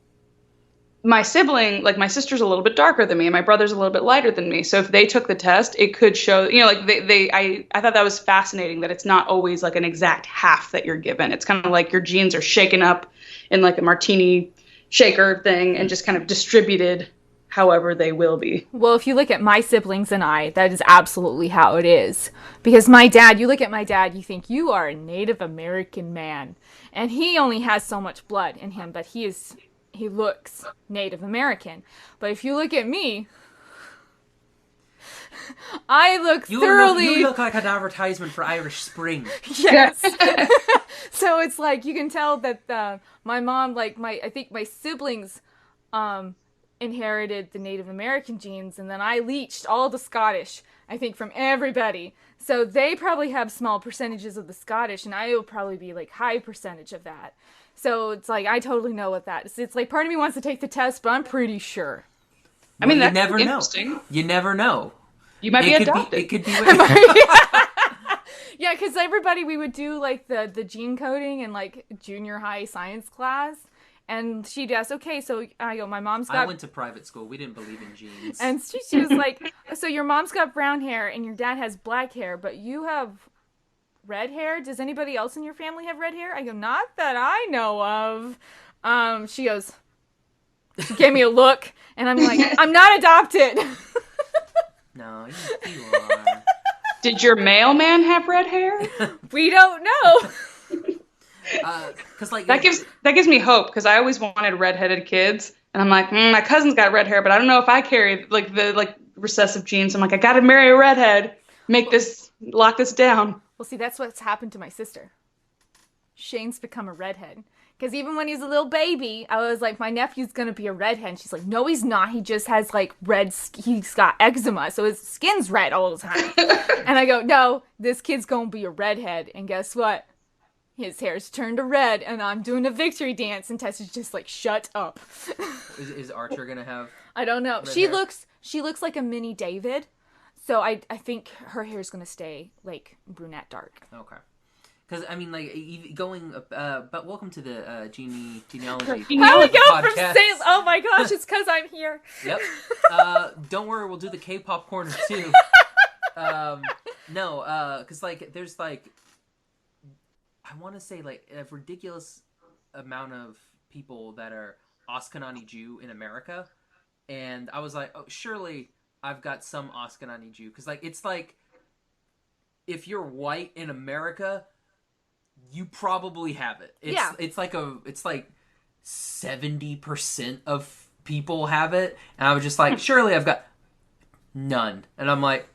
my sibling, like, my sister's a little bit darker than me, and my brother's a little bit lighter than me. So if they took the test, it could show, you know, like, I thought that was fascinating, that it's not always, like, an exact half that you're given. It's kind of like your genes are shaken up in, like, a martini shaker thing and just kind of distributed however they will be. Well, if you look at my siblings and I, that is absolutely how it is. Because my dad, you look at my dad, you think, you are a Native American man. And he only has so much blood in him, but he looks Native American. But if you look at me, I look thoroughly... You look like an advertisement for Irish Spring. Yes. So it's like, you can tell that my mom, like, I think my siblings inherited the Native American genes, and then I leached all the Scottish, I think, from everybody. So they probably have small percentages of the Scottish, and I will probably be, like, high percentage of that. So it's like, I totally know what that is. It's like, part of me wants to take the test, but I'm pretty sure. I mean, that's never interesting. Know. You never know. You might be adopted. It could be. Yeah, because everybody, we would do, like, the gene coding in, like, junior high science class. And she'd ask, okay, so I go, my mom's got... I went to private school. We didn't believe in genes. And she was like, so your mom's got brown hair and your dad has black hair, but you have red hair? Does anybody else in your family have red hair? I go, not that I know of. She goes, she gave me a look, and I'm like, I'm not adopted. No, you are. Did your mailman have red hair? We don't know. Cause like that gives me hope, because I always wanted redheaded kids, and I'm like, my cousin's got red hair, but I don't know if I carry the recessive genes. I'm like, I gotta marry a redhead, lock this down. Well, see, that's what's happened to my sister. Shane's become a redhead. Because even when he was a little baby, I was like, my nephew's gonna be a redhead. And she's like, no, he's not. He just has, like, he's got eczema, so his skin's red all the time. And I go, no, this kid's gonna be a redhead. And guess what? His hair's turned to red, and I'm doing a victory dance, and Tessa's just like, shut up. Is Archer gonna have... I don't know. She looks like a mini David, so I think her hair's gonna stay, like, brunette dark. Okay. Because, I mean, like, going... but welcome to the genealogy How we go podcast. from Sailor... Oh my gosh, it's because I'm here. Yep. Don't worry, we'll do the K-pop corner, too. No, because, like, there's, like... I want to say, like, a ridiculous amount of people that are Ashkenazi Jew in America. And I was like, oh, surely I've got some Ashkenazi Jew. Because, like, it's like, if you're white in America, you probably have it. It's like 70% of people have it. And I was just like, surely I've got none. And I'm like,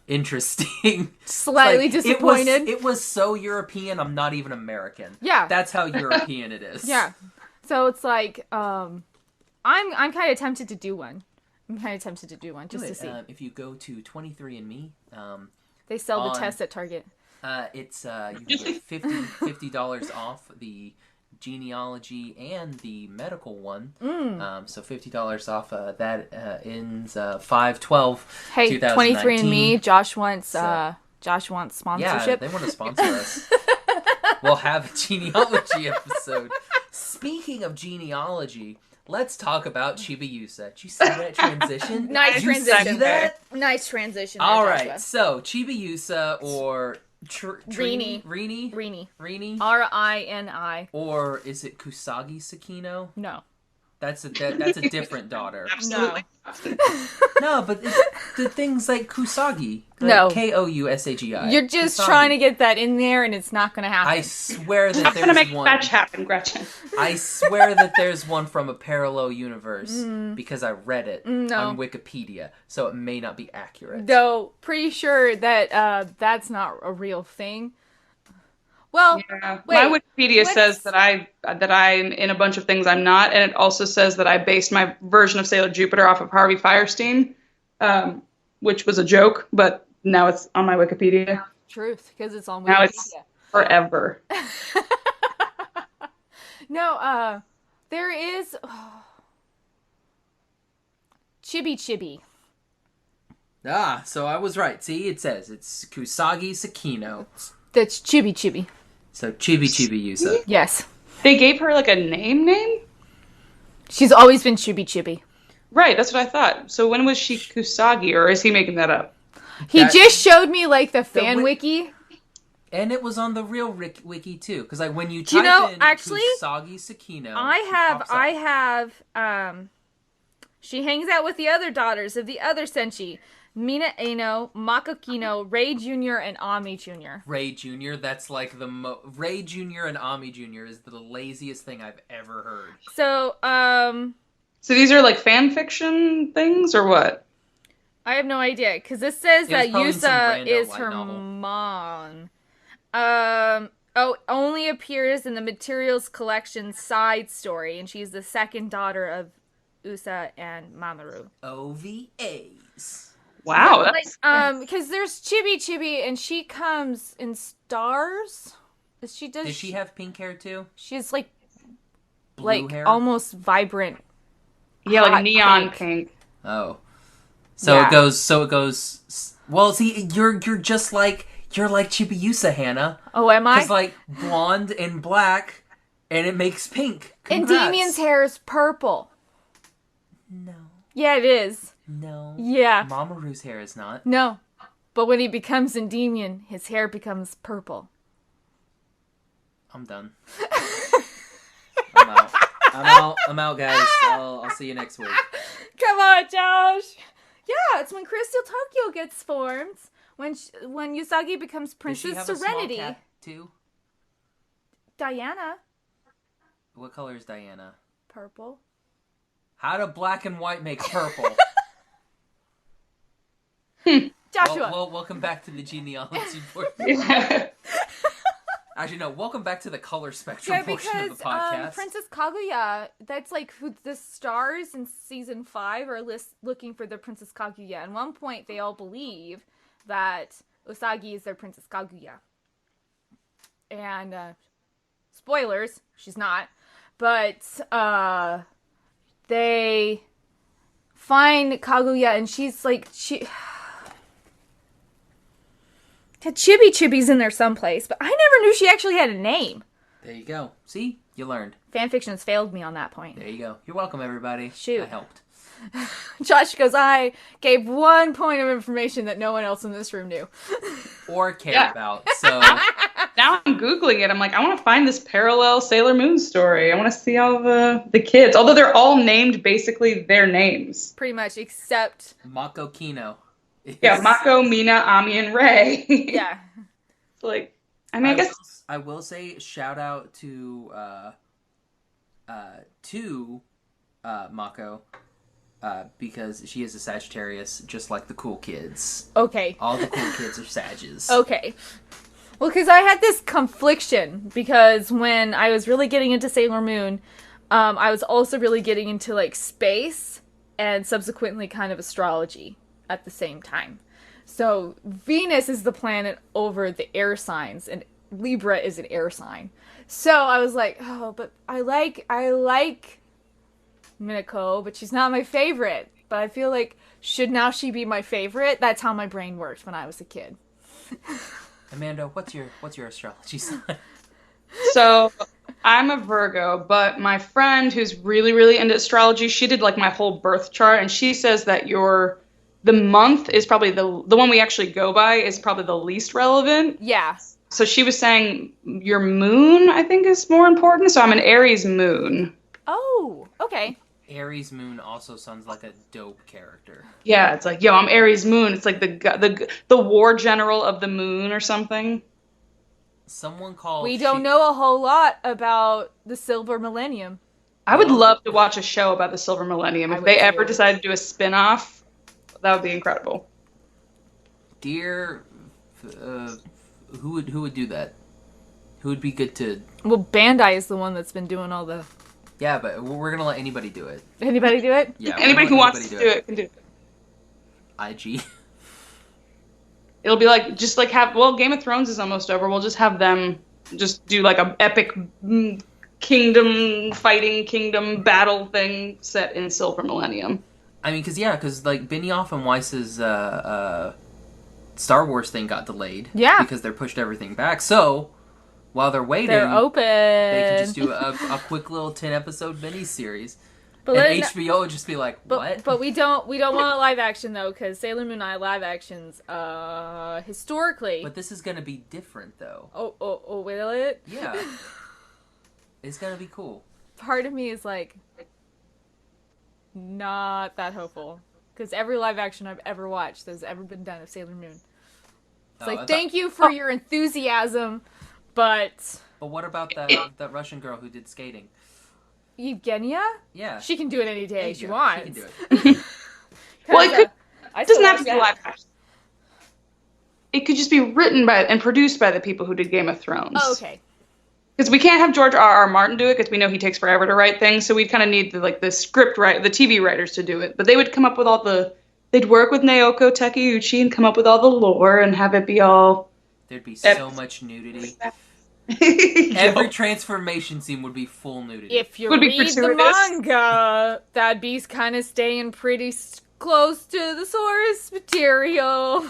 interesting. Slightly disappointed. It was so European, I'm not even American. Yeah. That's how European it is. Yeah. So it's like, I'm kind of tempted to do one. Just to see. If you go to 23andMe, they sell the test at Target. It's you can get $50 off the genealogy and the medical one. So $50 off. That ends 5/12. Hey, 23andMe. Josh wants sponsorship. Yeah, they want to sponsor us. We'll have a genealogy episode. speaking of genealogy, let's talk about Chibiusa. Did you see that transition? Nice Did you transition. see that? Nice transition. There, All right, Joshua. so Chibiusa or Rini. Rini, Rini. or is it Kusagi Sakino? No. That's a different daughter. Absolutely. No, but the things like Kusagi. No. Kousagi. You're just Kusagi. trying to get that in there, and it's not going to happen. I swear that I'm there's gonna make one. fetch happen, Gretchen. I swear that there's one from a parallel universe because I read it on Wikipedia, so it may not be accurate. Though, pretty sure that that's not a real thing. Well, Yeah. wait, My Wikipedia let's- says that I'm in a bunch of things I'm not, and it also says that I based my version of Sailor Jupiter off of Harvey Fierstein, which was a joke, but now it's on my Wikipedia. Truth, because it's on Wikipedia. Now it's forever. No, there is Chibi. Ah, so I was right. See, it says it's Kusagi Sakino. That's Chibi. So Chibi Yusa. Yes. They gave her like a name? She's always been Chibi. Right, that's what I thought. So when was she Kusagi, or is he making that up? He That- just showed me like the fan wi- wiki. And it was on the real wiki too, because like when you Do you type know, in actually, Kusagi Sakino, I have she hangs out with the other daughters of the other Senshi. Mina Eno, Mako Kino, Ray Jr., and Ami Jr. Ray Jr. That's like Ray Jr. and Ami Jr. is the laziest thing I've ever heard. So, So these are like fan fiction things, or what? I have no idea, because this says It was that probably some Yusa rando is light her novel. mom. Only appears in the Materials Collection side story, and she's the second daughter of Usa and Mamoru. OVAs. Wow, Like, that's because there's Chibi, and she comes in stars. Does she have pink hair too? She's like Blue hair? almost vibrant. yeah, hot like neon pink. pink. Oh. So Yeah. it goes. Well, see, you're just like Chibiusa, Hannah. Oh, am I? It's like blonde and black, and it makes pink. And Congrats. Damien's hair is purple. No. Yeah, it is. No. Yeah. Mamoru's hair is not. No. But when he becomes Endymion, his hair becomes purple. I'm done. I'm out, guys. I'll see you next week. Come on, Josh. Yeah, it's when Crystal Tokyo gets formed. When Usagi becomes Does Princess she have a small Serenity. cat too? Diana. What color is Diana? Purple. How do black and white make purple? Joshua. Well, welcome back to the genealogy portion. Actually, no. Welcome back to the color spectrum Yeah, portion of because the podcast. Princess Kaguya, that's like who the stars in season 5 are looking for their Princess Kaguya. At one point, they all believe that Usagi is their Princess Kaguya. And, spoilers, she's not. But, they find Kaguya and she's like, Chibi's in there someplace, but I never knew she actually had a name. There you go. See? You learned. Fanfiction's failed me on that point. There you go. You're welcome, everybody. Shoot. I helped. Josh goes, I gave 1 point of information that no one else in this room knew. Or cared Yeah. about. So, Now I'm Googling it. I'm like, I want to find this parallel Sailor Moon story. I want to see all the kids. Although they're all named basically their names. Pretty much, except, Mako Kino. Yeah, Mako, Mina, Ami, and Ray. yeah. It's like, I mean, I guess... I will say shout out to Mako because she is a Sagittarius, just like the cool kids. Okay. All the cool kids are Sages. Okay. Well, because I had this confliction, because when I was really getting into Sailor Moon, I was also really getting into, like, space, and subsequently kind of astrology at the same time. So, Venus is the planet over the air signs, and Libra is an air sign. So, I was like, oh, but I like Minako, but she's not my favorite. But I feel like, should now she be my favorite? That's how my brain worked when I was a kid. Amanda, what's your astrology sign? So, I'm a Virgo, but my friend who's really, really into astrology, she did like my whole birth chart, and she says that the month is probably the one we actually go by is probably the least relevant. Yeah. So she was saying your moon, I think, is more important. So I'm an Aries moon. Oh, okay. Aries moon also sounds like a dope character. Yeah, it's like, yo, I'm Aries moon. It's like the war general of the moon or something. Someone called. We don't know a whole lot about the Silver Millennium. I would love to watch a show about the Silver Millennium. I If would they too. ever decide to do a spin-off, that would be incredible. Dear, who would do that? Who would be good to? Well, Bandai is the one that's been doing all the... Yeah, but we're gonna let anybody do it. Anybody do it? Yeah, Anybody who wants to do it can do it. IG. It'll be like, just like Game of Thrones is almost over. We'll just have them just do like a epic kingdom battle thing set in Silver Millennium. I mean, because like Benioff and Weiss's Star Wars thing got delayed. Yeah. Because they're pushed everything back. So while they're waiting, They're open. they can just do a quick little 10-episode mini-series. But And HBO would just be like, what? But we don't want live action though, because Sailor Moon Eye live actions, historically. But this is gonna be different, though. Oh, will it? Yeah. It's gonna be cool. Part of me is like, not that hopeful, because every live action I've ever watched that's ever been done of Sailor Moon, it's like, thank you for your enthusiasm, but. But what about that Russian girl who did skating? Evgenia? Yeah. She can do it any day she She wants. can do it. Well, it doesn't have to be that. live action. It could just be written by and produced by the people who did Game of Thrones. Oh, okay. Because we can't have George R.R. Martin do it because we know he takes forever to write things. So we'd kind of need the TV writers to do it. But they would come up with they'd work with Naoko Takeuchi and come up with all the lore and have it be all. There'd be so much nudity. Every transformation scene would be full nudity. If you read the manga, that beast kind of staying pretty close to the source material.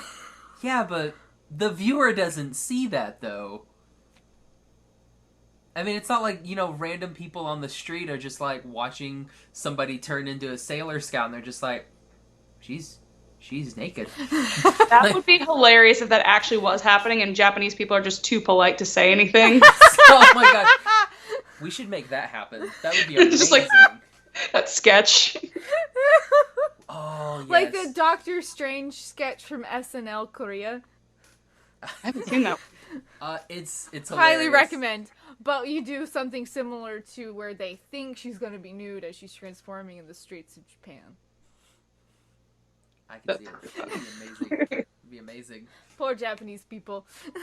Yeah, but the viewer doesn't see that, though. I mean, it's not like, random people on the street are just, like, watching somebody turn into a Sailor Scout, and they're just like, she's naked. That would be hilarious if that actually was happening and Japanese people are just too polite to say anything. Oh my gosh. We should make that happen. That would be amazing. Just like that sketch. Oh, yes. Like the Doctor Strange sketch from SNL Korea. I haven't seen that. It's hilarious. Highly recommend. But you do something similar to where they think she's going to be nude as she's transforming in the streets of Japan. I can see it. That'd be amazing. It'd be amazing. Poor Japanese people. They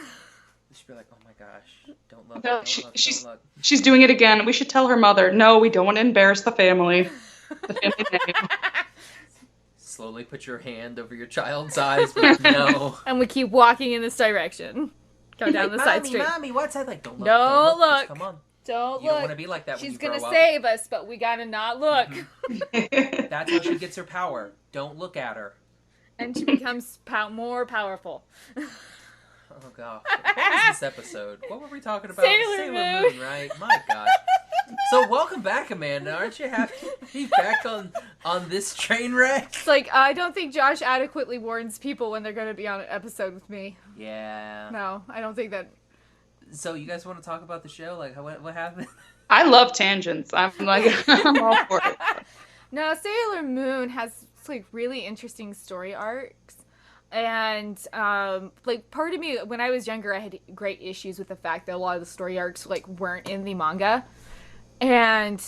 should be like, oh my gosh, don't look, No, don't look. She's doing it again. We should tell her mother, no, we don't want to embarrass the family. The family name. Slowly put your hand over your child's eyes, but no. And we keep walking in this direction. Go down the side street. Mommy, what's that? Like, don't look. Don't look. Just come on. Don't You look. don't want to be like that when She's you grow gonna up. save us, but we gotta not look. That's how she gets her power. Don't look at her. And she becomes more powerful. Oh god. What was this episode? What were we talking about? Sailor Moon, right? My gosh. So welcome back, Amanda. Aren't you happy to be back on this train wreck? It's like, I don't think Josh adequately warns people when they're gonna be on an episode with me. Yeah. No, I don't think that. So you guys want to talk about the show? Like, what happened? I love tangents. I'm all for it. No, Sailor Moon has like really interesting story arcs. And, like, part of me, when I was younger, I had great issues with the fact that a lot of the story arcs, like, weren't in the manga. And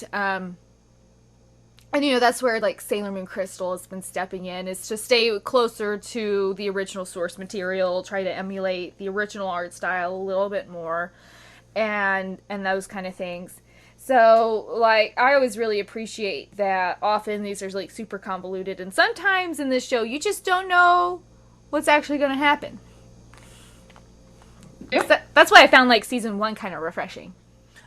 that's where, like, Sailor Moon Crystal has been stepping in, is to stay closer to the original source material, try to emulate the original art style a little bit more, and those kind of things. So, like, I always really appreciate that often these are, like, super convoluted, and sometimes in this show, you just don't know what's actually going to happen. Yep. That's why I found, like, season 1 kind of refreshing.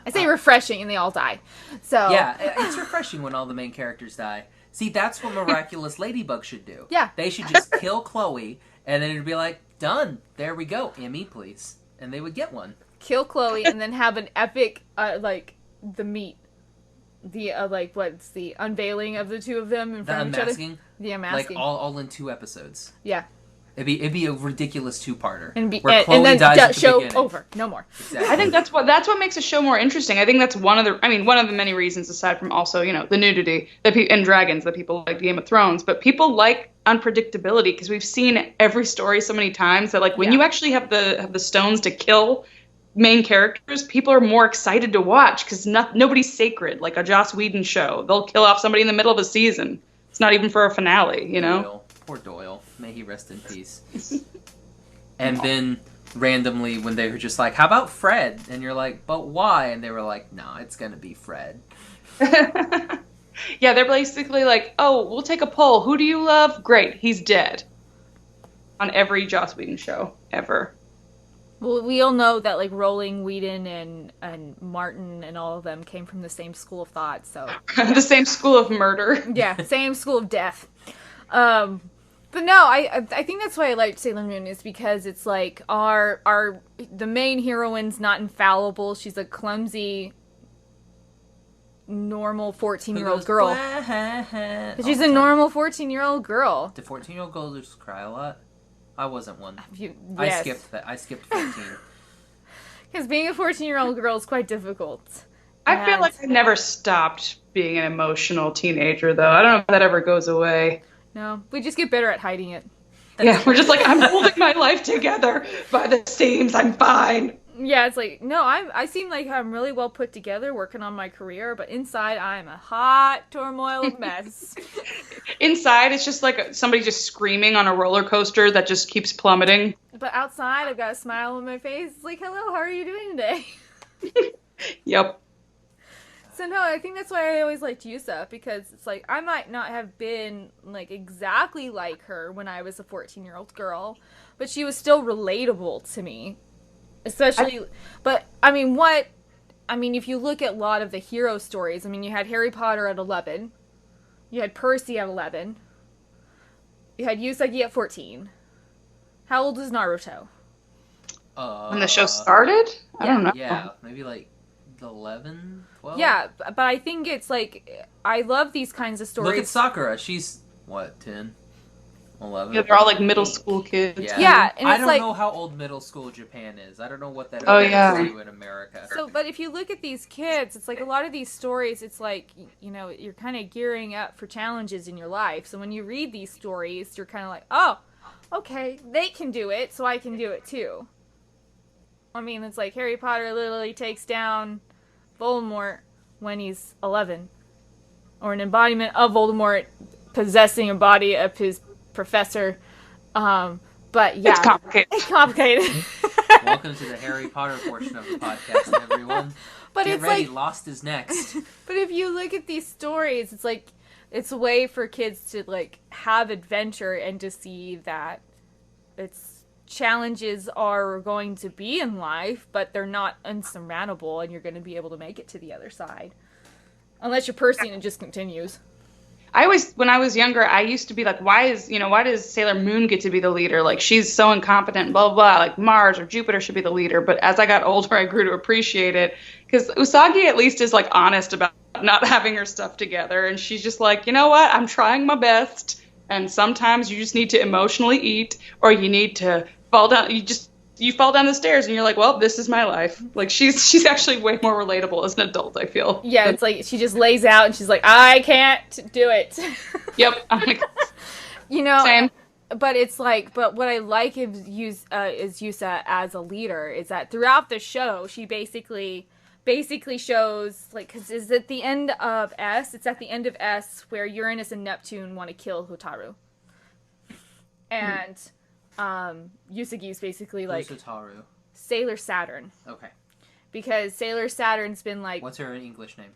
I say refreshing, and they all die. So Yeah, it's refreshing when all the main characters die. See, that's what Miraculous Ladybug should do. Yeah. They should just kill Chloe, and then it'd be like, done. There we go. Emmy, please. And they would get one. kill Chloe, and then have an epic, like, the meet. The, what's the unveiling of the two of them in front of each unmasking? other? The unmasking. Like, all in 2 episodes. Yeah. It'd be a ridiculous 2-parter. And Chloe then dies at the show beginning. over. No more. Exactly. I think that's what makes a show more interesting. I think that's one of the many reasons, aside from also, the nudity and dragons, that people like Game of Thrones. But people like unpredictability because we've seen every story so many times that, like, when you actually have the stones to kill main characters, people are more excited to watch because nobody's sacred. Like a Joss Whedon show, they'll kill off somebody in the middle of a season. It's not even for a finale, Doyle. Poor Doyle. May he rest in peace. And then randomly when they were just like, how about Fred? And you're like, but why? And they were like, nah, it's gonna be Fred. Yeah, they're basically like, oh, we'll take a poll. Who do you love? Great, he's dead. On every Joss Whedon show ever. Well, we all know that, like, Rowling, Whedon, and Martin and all of them came from the same school of thought, so... The same school of murder. Yeah, same school of death. But no, I think that's why I liked Sailor Moon, is because it's like the main heroine's not infallible. She's a clumsy, normal 14-year-old girl. She's a normal 14-year-old girl. Do 14-year-old girls just cry a lot? I wasn't one. Yes. I skipped that. I skipped 14. Because being a 14-year-old girl is quite difficult. I feel like I never stopped being an emotional teenager, though. I don't know if that ever goes away. No, we just get better at hiding it. We're just like, I'm holding my life together by the seams. I'm fine. Yeah, it's like, no, I seem like I'm really well put together working on my career, but inside I'm a hot turmoil of mess. Inside, it's just like somebody just screaming on a roller coaster that just keeps plummeting. But outside, I've got a smile on my face. It's like, hello, how are you doing today? Yep. So no, I think that's why I always liked Yusa, because it's like, I might not have been, like, exactly like her when I was a 14-year-old girl, but she was still relatable to me. Especially, if you look at a lot of the hero stories, you had Harry Potter at 11, you had Percy at 11, you had Usagi at 14. How old is Naruto? When the show started? I don't know. Yeah, maybe like 11, 12? Yeah, but I think it's like, I love these kinds of stories. Look at Sakura. She's, 10? 11? Yeah, they're all like middle school kids. Yeah, and I it's don't know how old middle school Japan is. I don't know what that is to in America. So, but if you look at these kids, it's like a lot of these stories, it's like, you're kind of gearing up for challenges in your life. So when you read these stories, you're kind of like, oh, okay, they can do it, so I can do it too. It's like Harry Potter literally takes down Voldemort when he's 11. Or an embodiment of Voldemort possessing a body of his professor. But yeah. It's complicated. Welcome to the Harry Potter portion of the podcast, everyone. But Get it's ready, like, Lost is next. But if you look at these stories, it's like, it's a way for kids to, like, have adventure and to see that challenges are going to be in life, but they're not insurmountable, and you're going to be able to make it to the other side. Unless you're Percy and it just continues. When I was younger, I used to be like, why does Sailor Moon get to be the leader? Like, she's so incompetent, blah, blah, blah. Like, Mars or Jupiter should be the leader. But as I got older, I grew to appreciate it. Because Usagi at least is, like, honest about not having her stuff together. And she's just like, you know what? I'm trying my best. And sometimes you just need to emotionally eat, or you need to fall down. You fall down the stairs and you're like, well, this is my life. Like, she's actually way more relatable as an adult, I feel. Yeah, it's like she just lays out and she's like, I can't do it. Yep. Same. But it's like, but what I like is Yusa as a leader is that throughout the show, she basically shows, like, because it's at the end of S, where Uranus and Neptune want to kill Hotaru. And Usagi is basically like Hotaru? Sailor Saturn. Okay. Because Sailor Saturn's been like... What's her English name?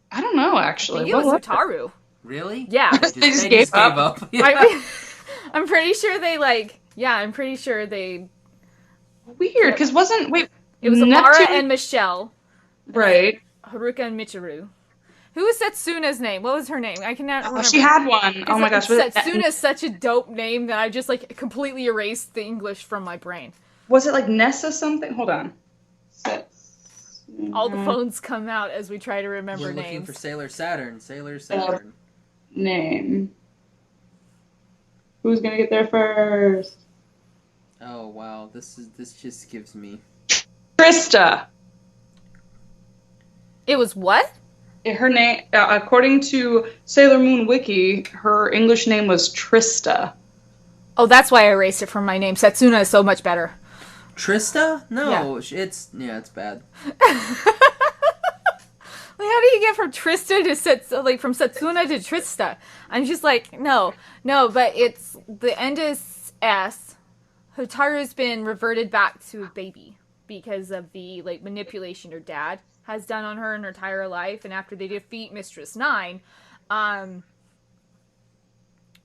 I don't know, actually. I think it was Hotaru. Really? Yeah. They just gave up. Yeah. I'm pretty sure they Weird, because it was Amara and Michelle. Right. Haruka and Michiru. Who was Setsuna's name? What was her name? I cannot remember. She had one. Oh my gosh. Setsuna's such a dope name that I just, like, completely erased the English from my brain. Was it like Nessa something? Hold on. All the phones come out as we try to remember We're names. looking for Sailor Saturn. Sailor Saturn. Name. Who's gonna get there first? Oh wow, this just gives me. Trista. It was what? Her name, according to Sailor Moon Wiki, her English name was Trista. Oh, that's why I erased it from my name. Setsuna is so much better. Trista? No, Yeah. it's bad. Like, how do you get from Trista to from Setsuna to Trista? I'm just like, no, but it's the end is S. Hotaru's been reverted back to a baby because of the manipulation her dad has done on her in her entire life, and after they defeat Mistress 9,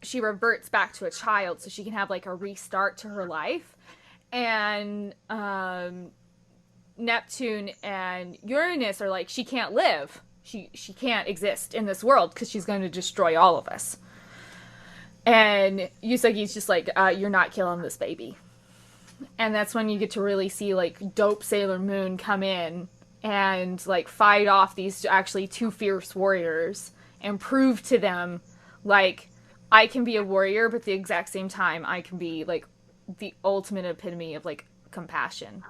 she reverts back to a child so she can have a restart to her life. And Neptune and Uranus are like, she can't live. She can't exist in this world because she's going to destroy all of us. And Usagi's just like, you're not killing this baby. And that's when you get to really see dope Sailor Moon come in and fight off these actually two fierce warriors and prove to them I can be a warrior, but at the exact same time I can be the ultimate epitome of compassion.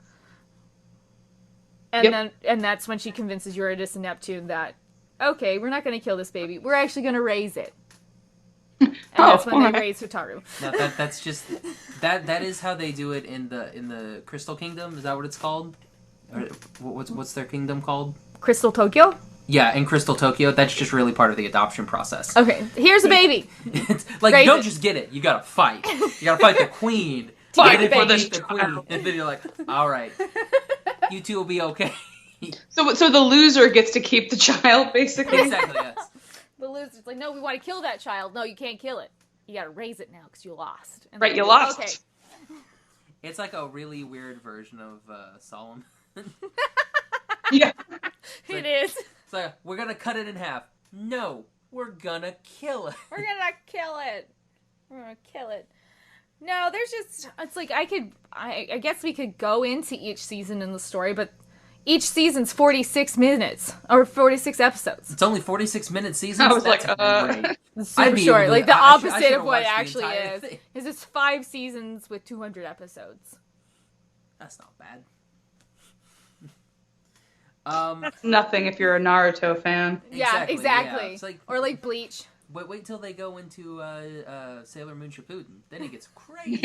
And then that's when she convinces Uranus and Neptune that, okay, we're not going to kill this baby. We're actually going to raise it. And that's when they raise Hotaru. No, that's just that is how they do it in the Crystal Kingdom. Is that what it's called? Or what's their kingdom called? Crystal Tokyo? Yeah, in Crystal Tokyo, that's just really part of the adoption process. Okay, here's a baby. It's you don't just get it. You gotta fight. You gotta fight the queen. Fight for the queen. And then you're like, all right, you two will be okay. So the loser gets to keep the child, basically. Exactly, yes. The loser's like, no, we want to kill that child. No, you can't kill it. You gotta raise it now because you lost. And Right, you lost. Okay. It's like a really weird version of Solomon. Yeah. It is. It's like, we're gonna cut it in half. No, we're gonna kill it. We're gonna kill it. We're gonna kill it. No, there's just, it's I guess we could go into each season in the story, but each season's 46 minutes, or 46 episodes. It's only 46-minute seasons? I was That's like, great. It's super short. The opposite of what it actually is. Is it's 5 seasons with 200 episodes. That's not bad. That's nothing if you're a Naruto fan. Yeah, exactly. Yeah. It's or Bleach. Wait till they go into Sailor Moon Shippuden. Then it gets crazy.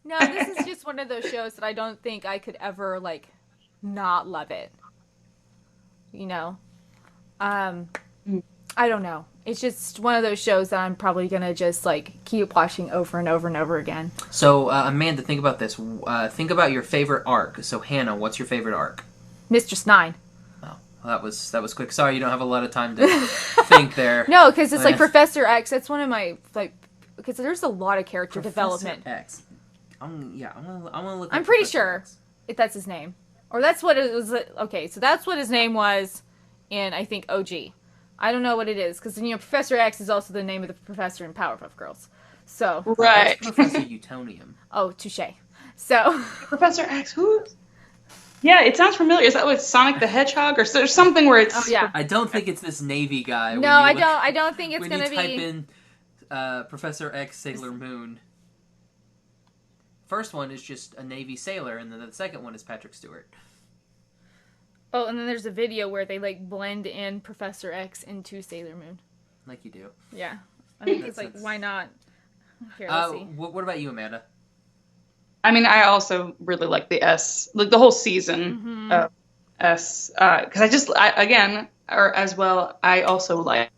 No, this is just one of those shows that I don't think I could ever, not love it. I don't know. It's just one of those shows that I'm probably going to just, keep watching over and over and over again. So, Amanda, think about this. Think about your favorite arc. So, Hanna, what's your favorite arc? Mistress 9. Oh, well, that was quick. Sorry, you don't have a lot of time to think there. No, because it's Professor X. That's one of my, because there's a lot of character development. X. I'm gonna look. I'm pretty sure if that's his name. Or that's what it was. Okay, so that's what his name was in, I think, OG. I don't know what it is, because, Professor X is also the name of the professor in Powerpuff Girls. So. Right. That's Professor Utonium. Oh, touche. So. Professor X, who? Yeah, it sounds familiar. Is that with Sonic the Hedgehog? Or there's something where it's... Oh, yeah. I don't think it's this Navy guy. No, I don't think it's going to be... When you type in Professor X Sailor Moon, first one is just a Navy sailor, and then the second one is Patrick Stewart. Oh, and then there's a video where they, blend in Professor X into Sailor Moon. Like you do. Yeah. I think it's why not? Here, let's see. What about you, Amanda? I mean, I also really like the S, the whole season of S, because I also like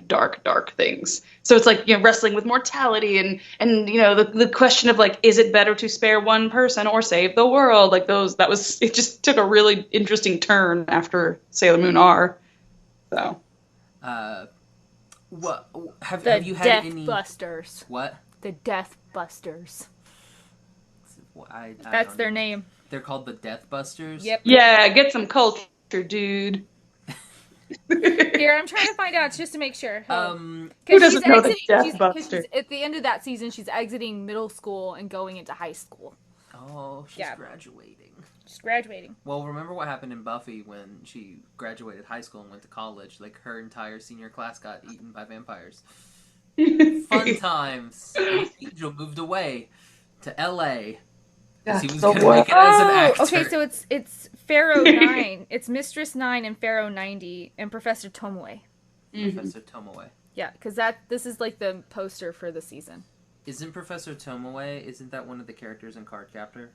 dark things. So it's wrestling with mortality and the question of is it better to spare one person or save the world? It just took a really interesting turn after Sailor Moon R. So. What have you had any Busters? What? The Death Busters. I That's their name. They're called the Death Busters? Yep. Yeah, get some culture, dude. Here, I'm trying to find out just to make sure. Who doesn't know the Death Buster? At the end of that season, she's exiting middle school and going into high school. Oh, she's graduating. Just graduating. Well, remember what happened in Buffy when she graduated high school and went to college? Like, her entire senior class got eaten by vampires. Fun times. And Angel moved away to L.A. because he was going to make it as an actor. Okay, so it's Pharaoh 9. It's Mistress 9 and Pharaoh 90 and Professor Tomoe. Professor Tomoe. Yeah, because this is like the poster for the season. Isn't Professor Tomoe, isn't that one of the characters in Cardcaptor?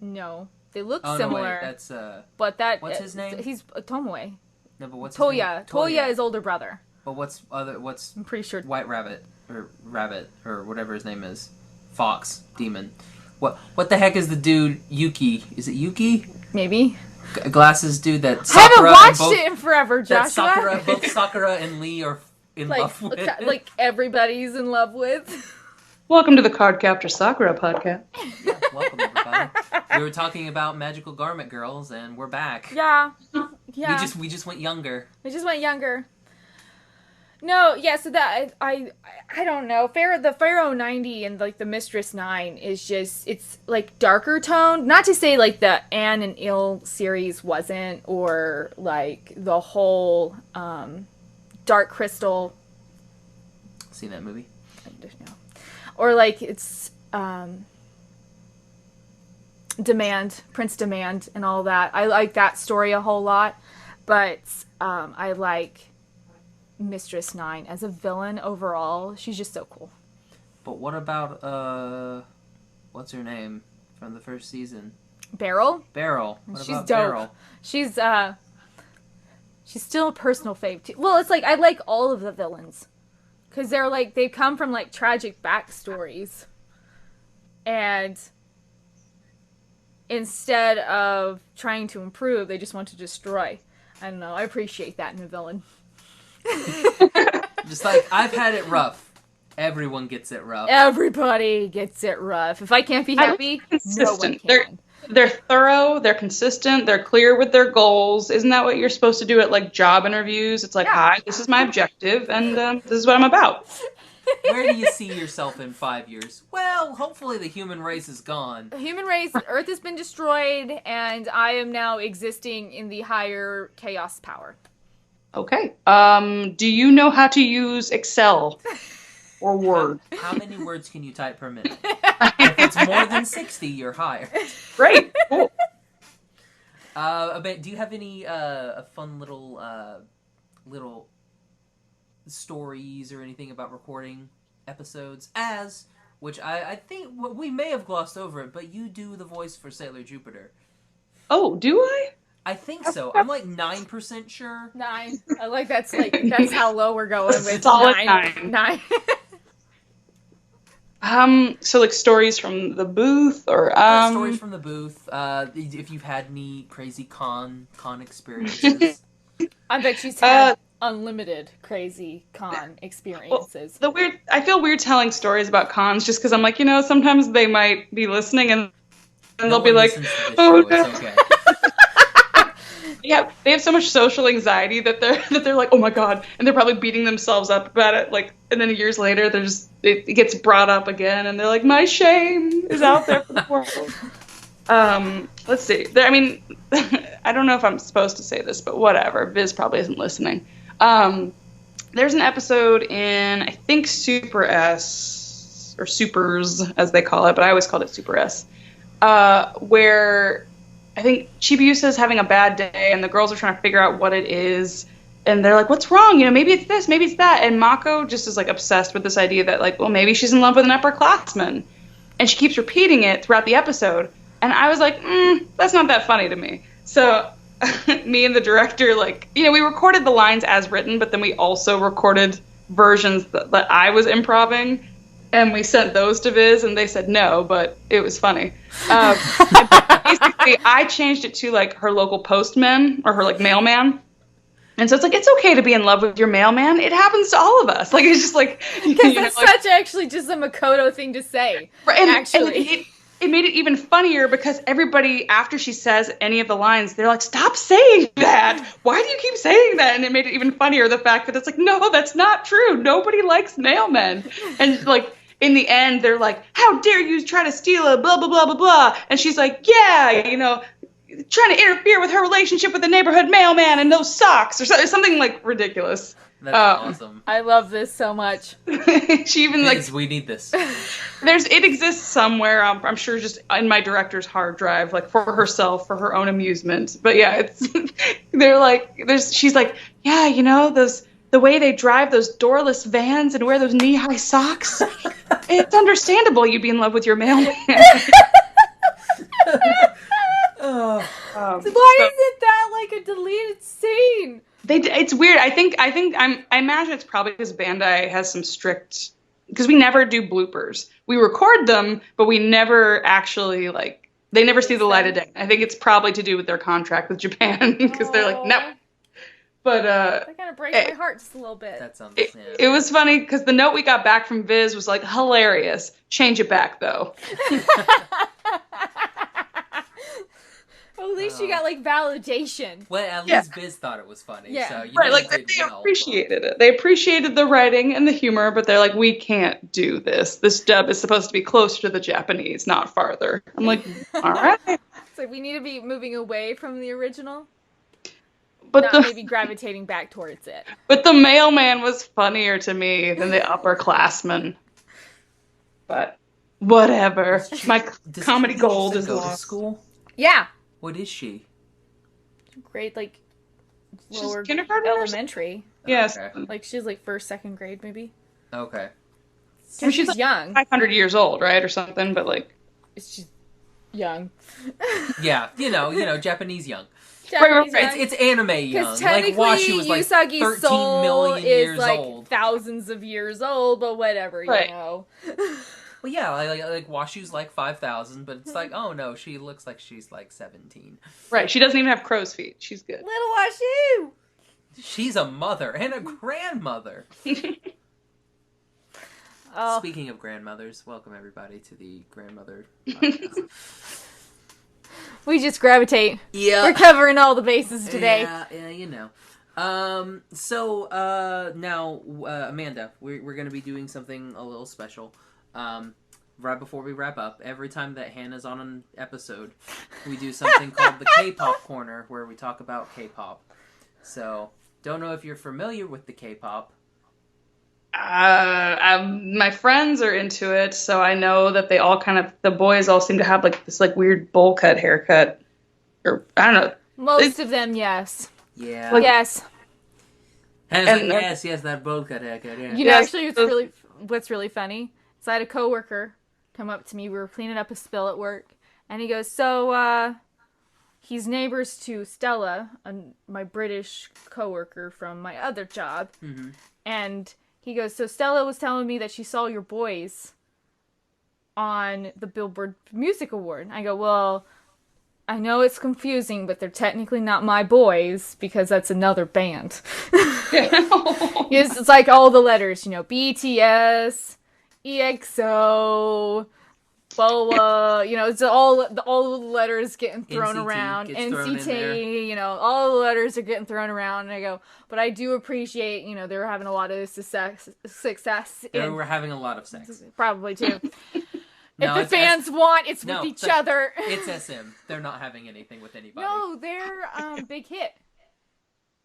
No. They look Oh, similar. no, wait, that's, but that... what's his name? He's Tomoe. No, but what's his name? Toya. Toya is older brother. But what's I'm pretty sure. White Rabbit, or whatever his name is. Fox, Demon. What the heck is the dude, Yuki? Is it Yuki? Maybe. Glasses dude that Haven't Sakura watched it in forever, Joshua. Both Sakura and Lee are in love with. Like everybody's in love with. Welcome to the Cardcaptor Sakura podcast. Yeah, welcome everybody. We were talking about magical garment girls, and we're back. Yeah. We just went younger. We just went younger. No, yeah. So that I don't know. The Pharaoh 90 and like the Mistress 9 is just, it's like darker toned. Not to say like the Anne and Il series wasn't, or like the whole Dark Crystal. Seen that movie? No. Or like it's Prince Demand and all that. I like that story a whole lot, but I like Mistress 9 as a villain overall. She's just so cool. But what about what's her name from the first season? Beryl. What She's about dope. Beryl? She's still a personal fave too. Well, it's like I like all of the villains because they're like they come from like tragic backstories, and instead of trying to improve, they just want to destroy. I don't know. I appreciate that in a villain. Just like, I've had it rough. Everyone gets it rough. Everybody gets it rough. If I can't be happy, no one can. They're thorough, they're consistent, they're clear with their goals. Isn't that what you're supposed to do at like job interviews? It's like, Hi, this is my objective, and this is what I'm about. Where do you see yourself in 5 years? Well, hopefully the human race is gone. The human race, Earth has been destroyed, and I am now existing in the higher chaos power. Okay. Do you know how to use Excel or Word? How many words can you type per minute? If it's more than 60, you're hired. Great. Cool. Do you have any fun little stories or anything about recording episodes? Which I think we may have glossed over it, but you do the voice for Sailor Jupiter. Oh, do I? I think so. I'm like 9% sure. 9. I like that's how low we're going with. Solid 9. So like stories from the booth or stories from the booth. If you've had any crazy con experiences. I bet she's had unlimited crazy con experiences. Well, I feel weird telling stories about cons just because I'm like, sometimes they might be listening and they'll be like, oh no. It's okay. Yeah, they have so much social anxiety that they're like, oh my god, and they're probably beating themselves up about it. Like, and then years later, it gets brought up again, and they're like, my shame is out there for the world. Let's see. I don't know if I'm supposed to say this, but whatever. Viz probably isn't listening. There's an episode in I think Super S or Supers as they call it, but I always called it Super S, where I think Chibiusa is having a bad day, and the girls are trying to figure out what it is, and they're like, what's wrong? Maybe it's this, maybe it's that, and Mako just is, like, obsessed with this idea that, like, well, maybe she's in love with an upperclassman, and she keeps repeating it throughout the episode, and I was like, that's not that funny to me. So me and the director, like, we recorded the lines as written, but then we also recorded versions that I was improvising, and we sent those to Viz, and they said no, but it was funny. Basically, I changed it to, like, her local postman, or her, like, mailman. And so it's like, it's okay to be in love with your mailman. It happens to all of us. Like, it's just like... Because that's such actually just a Makoto thing to say, actually. And it made it even funnier because everybody, after she says any of the lines, they're like, stop saying that! Why do you keep saying that? And it made it even funnier, the fact that it's like, no, that's not true. Nobody likes mailmen. And, like... in the end, they're like, how dare you try to steal a blah, blah, blah, blah, blah. And she's like, yeah, you know, trying to interfere with her relationship with the neighborhood mailman and those socks or something like ridiculous. That's awesome. I love this so much. She even Biz, we need this. it exists somewhere. I'm sure just in my director's hard drive, like for herself, for her own amusement. But yeah, it's they're like, she's like, yeah, you know, the way they drive those doorless vans and wear those knee-high socks. It's understandable you'd be in love with your mailman. Why isn't that like a deleted scene? It's weird. I imagine it's probably because Bandai has some strict, because we never do bloopers. We record them, but we never actually they never see the light of day. I think it's probably to do with their contract with Japan because they're like, no. But that kind of breaks my heart just a little bit. That's sad. It was funny because the note we got back from Viz was like hilarious. Change it back though. Well, at least you got like validation. Well, at least Biz thought it was funny. Yeah. So you Right, know like you did they well, appreciated it. They appreciated the writing and the humor, but they're like, we can't do this. This dub is supposed to be closer to the Japanese, not farther. I'm like, all right. It's like we need to be moving away from the original, But not maybe gravitating back towards it. But the mailman was funnier to me than the upperclassman. But whatever. My comedy gold is go to lost. school. Yeah. What is she? Grade like She's lower kindergarten or something? elementary. Yes. Okay. Like she's like first, second grade maybe. Okay. I mean, She's like young. 500 years old, right, or something? But like, She's young. Yeah, you know, Japanese young. Japanese young. It's anime young. Because Like technically, Washu was like Usagi's 13 soul million is years like old. thousands of years old, but whatever, Right. you know. Well, yeah, like Washu's like 5,000, but it's like, oh no, she looks like she's like 17. right, she doesn't even have crow's feet. She's good. Little Washu! She's a mother and a grandmother. Oh, Speaking of grandmothers, welcome everybody to the grandmother podcast. we just gravitate. Yeah. We're covering all the bases today. Yeah, you know. So now, Amanda, we're going to be doing something a little special. Right before we wrap up, every time that Hannah's on an episode, we do something called the K-pop corner, where we talk about K-pop. So, don't know if you're familiar with the K-pop. My friends are into it, so I know that they all the boys all seem to have like this like weird bowl cut haircut, or I don't know. Most of them, yes. Yeah. Like- Yes. Hannah's like, yes, that bowl cut haircut, yeah. You know, Yes. actually, what's really funny is I had a coworker come up to me. We were cleaning up a spill at work, and he goes, "So, he's neighbors to Stella, my British coworker from my other job." Mm-hmm. And he goes, "So Stella was telling me that she saw your boys on the Billboard Music Award." I go, "Well, I know it's confusing, but they're technically not my boys because that's another band." It's like all the letters, you know, BTS, EXO, BoA, you know, it's all the letters getting thrown NCT around. gets thrown in there. NCT, you know, all the letters are getting thrown around. And I go, but I do appreciate, you know, they're having a lot of success They in, were having a lot of sex. probably too. No, If the fans want, it's no, with each it's like- other. It's SM. They're not having anything with anybody. No, they're big hit.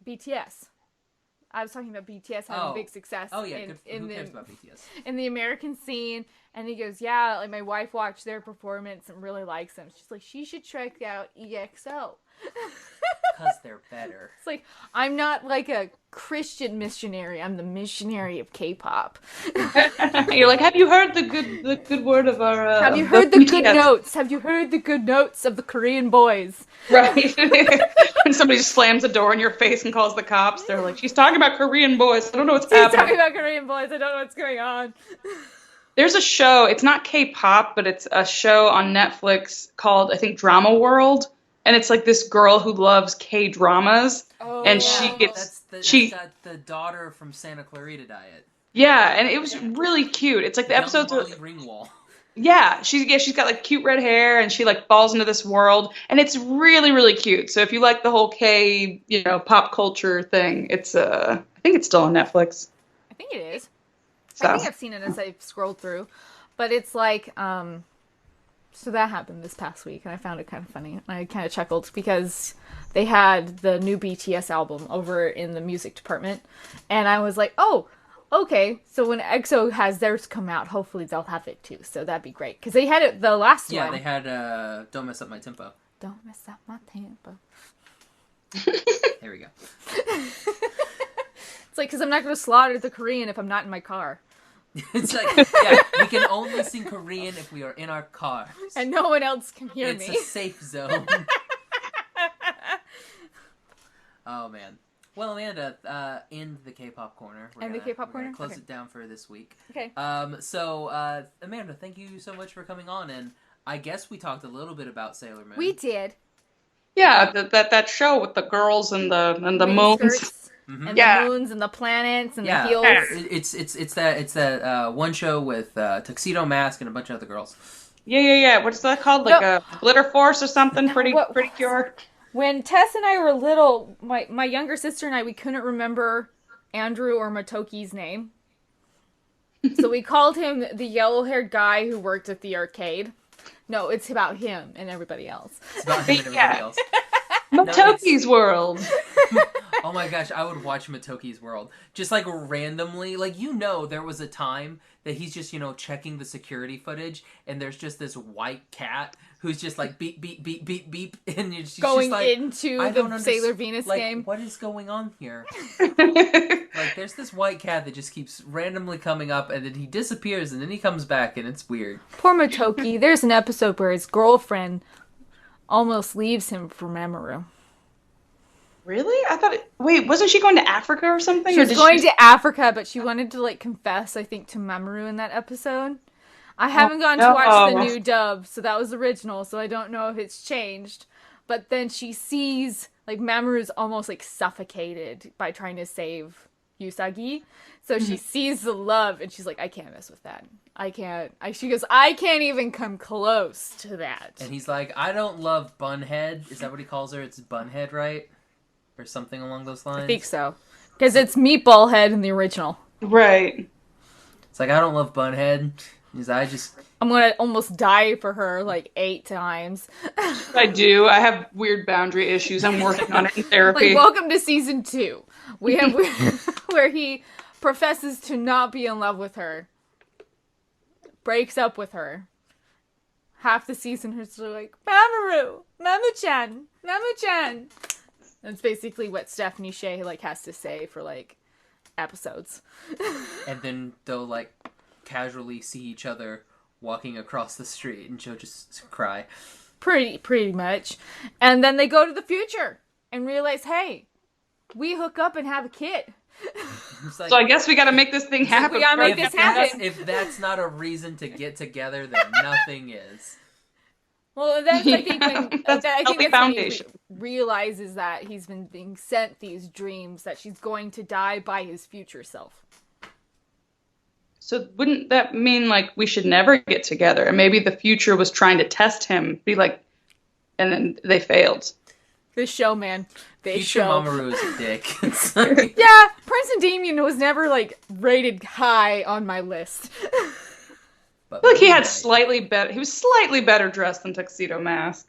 BTS. I was talking about BTS having big success Oh yeah, in who the cares about BTS? in the American scene. And he goes, yeah, like my wife watched their performance and really likes them. She's like, she should check out EXO. Because they're better. It's like, I'm not like a Christian missionary. I'm the missionary of K-pop. You're like, have you heard the good word of our? Have you heard the good BTS? notes? Have you heard the good notes of the Korean boys? Right. And somebody just slams the door in your face and calls the cops. They're like, she's talking about Korean boys. I don't know what's She's talking happening. about Korean boys. I don't know what's going on. There's a show. It's not K-pop, but it's a show on Netflix called, I think, Drama World. And it's like this girl who loves K-dramas. Oh, And yeah. she gets That's got the daughter from Santa Clarita Diet. Yeah, and it was really cute. It's like the Young episodes Molly are, Ringwald. yeah, she's got like cute red hair and she like falls into this world and it's really, really cute. So if you like the whole K, pop culture thing, it's I think it's still on Netflix. I think it is. So. I think I've seen it as I've scrolled through. But it's like, so that happened this past week, and I found it kind of funny. And I kind of chuckled because they had the new BTS album over in the music department. And I was like, oh, okay. So when EXO has theirs come out, hopefully they'll have it too. So that'd be great. Because they had it the last one. Yeah, they had Don't Mess Up My Tempo. Don't mess up my tempo. There we go. It's like, because I'm not going to slaughter the Korean if I'm not in my car. It's like, yeah, we can only sing Korean if we are in our cars. And no one else can hear me. It's a safe zone. Oh, man. Well, Amanda, in the K-pop corner. And the K-pop corner? Close Okay. it down for this week. Okay. So, Amanda, thank you so much for coming on, and I guess we talked a little bit about Sailor Moon. We did. Yeah, that show with the girls and the Mini moons. skirts Mm-hmm. and Yeah. the moons and the planets and Yeah, the heels. it's that one show with Tuxedo Mask and a bunch of other girls. Yeah. What's that called? Like a glitter force or something? No, Pretty what- pure. When Tess and I were little, my younger sister and I, we couldn't remember Andrew or Matoki's name. So we called him the yellow-haired guy who worked at the arcade. No, it's about him and everybody else. It's about him and everybody Yeah. else. Matoki's World. Oh my gosh, I would watch Matoki's World. Just like randomly, like, you know, there was a time that he's just, you know, checking the security footage and there's just this white cat who's just like beep, beep, beep, beep, beep. And she's Going just like, into I don't the underst- Sailor Venus like, game. what is going on here? Like, there's this white cat that just keeps randomly coming up and then he disappears and then he comes back and it's weird. Poor Matoki. There's an episode where his girlfriend almost leaves him for Mamoru. Really? I thought. Wait, wasn't she going to Africa or something? She Or was did going to Africa, but she wanted to, like, confess, I think, to Mamoru in that episode. I haven't gone to watch the new dub, so that was original, so I don't know if it's changed. But then she sees, like, Mamoru's almost, like, suffocated by trying to save Usagi. So she sees the love, and she's like, I can't mess with that. I can't. She goes, I can't even come close to that. And he's like, I don't love Bunhead. Is that what he calls her? It's Bunhead, right? Or something along those lines? I think so. Because it's Meatball Head in the original. Right. It's like, I don't love Bunhead. He's like, I'm gonna almost die for her, like, 8 times. I do. I have weird boundary issues. I'm working on it in therapy. Like, welcome to season 2. We have where he professes to not be in love with her, breaks up with her. Half the season, her still like, Mamoru, Mamu-chan, Mamu-chan. That's basically what Stephanie Sheh, like, has to say for, like, episodes. and then they'll, like, casually see each other walking across the street and she'll just cry. Pretty much. And then they go to the future and realize, hey, we hook up and have a kid. It's like, So I guess we got to make this thing happen. We gotta make this happen. If that's not a reason to get together, then nothing is. Well, that's, I think, when, That's I think healthy that's when he foundation. realizes that he's been being sent these dreams, that she's going to die by his future self. So wouldn't that mean, like, we should never get together? And maybe the future was trying to test him, be like, and then they failed. This show, man. They Future show. Mamoru is a dick. It's like, Yeah, Prince and Damien was never, like, rated high on my list. but I feel like he had Moonlight- slightly better. He was slightly better dressed than Tuxedo Mask.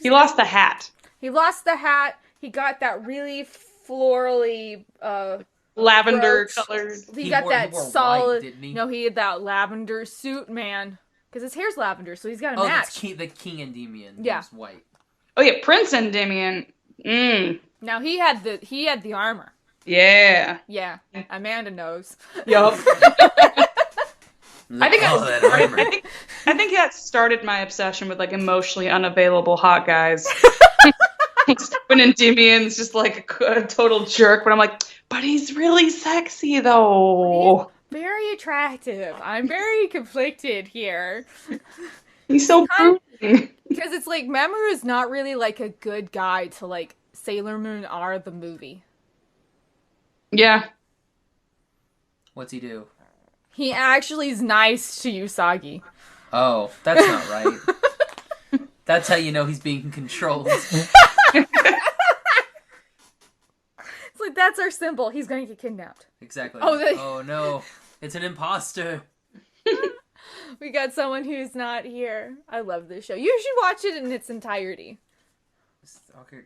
He lost the hat, He lost the hat. He got that really florally, lavender brooch. colored. He He got wore- he that wore white, solid. didn't he? No, he had that lavender suit, man. Because his hair's lavender, so he's got a Oh, match. that's the King and Endymion. Yeah. Was white. Oh yeah, Prince and Damien. Now he had the armor. Yeah. Yeah, Amanda knows. Yup. I think oh, that armor. I think that started my obsession with, like, emotionally unavailable hot guys. When Endymion's just like a total jerk, but I'm like, but he's really sexy though. Very attractive. I'm very conflicted here. He's so brooding. Because it's like, Mamoru is not really like a good guy to like Sailor Moon R the movie. Yeah. What's he do? He actually is nice to Usagi. Oh, that's not right. That's how you know he's being controlled. It's like, that's our symbol. He's going to get kidnapped. Exactly. Oh, Oh no. It's an imposter. We got someone who's not here. I love this show. You should watch it in its entirety. Okay.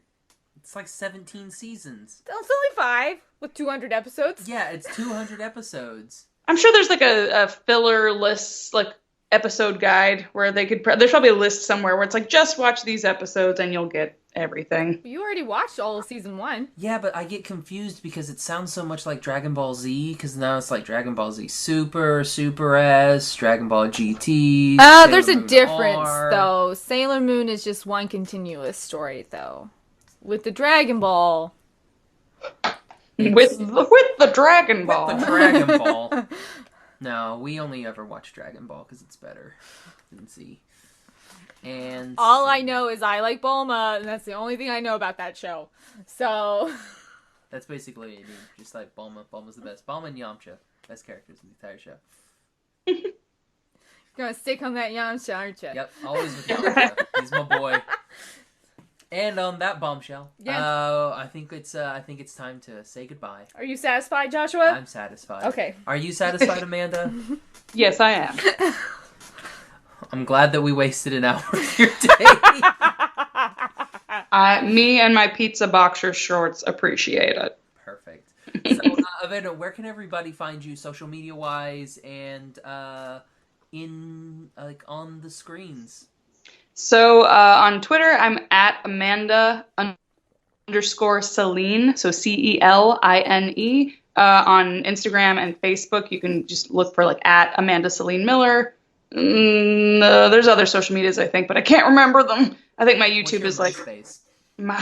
It's like 17 seasons. It's only 5 with 200 episodes. Yeah, it's 200 episodes. I'm sure there's like a filler list, like episode guide where they could. There's probably a list somewhere where it's like, just watch these episodes and you'll get everything. You already watched all of season 1. Yeah, but I get confused because it sounds so much like Dragon Ball Z, because now it's like Dragon Ball Z Super, Super S, Dragon Ball GT. There's a Moon difference, R. though. Sailor Moon is just one continuous story, though. With the Dragon Ball. With the Dragon Ball. With the Dragon Ball. No, we only ever watch Dragon Ball because it's better than Z. And all I know is I like Bulma, and that's the only thing I know about that show. So that's basically it. Just like Bulma. Bulma's the best. Bulma and Yamcha, best characters in the entire show. You're gonna stick on that Yamcha, aren't you? Yep, always with Yamcha. He's my boy. And on that bombshell, I think it's time to say goodbye. Are you satisfied, Joshua? I'm satisfied. Okay. Are you satisfied, Amanda? Yes, I am. I'm glad that we wasted an hour of your day. Me and my pizza boxer shorts appreciate it. Perfect. So, Amanda, where can everybody find you social media wise and in on the screens? So on Twitter, I'm at Amanda _Celine, so CELINE. On Instagram and Facebook, you can just look for at Amanda Celine Miller. There's other social medias, I think, but I can't remember them. I think my YouTube is MySpace?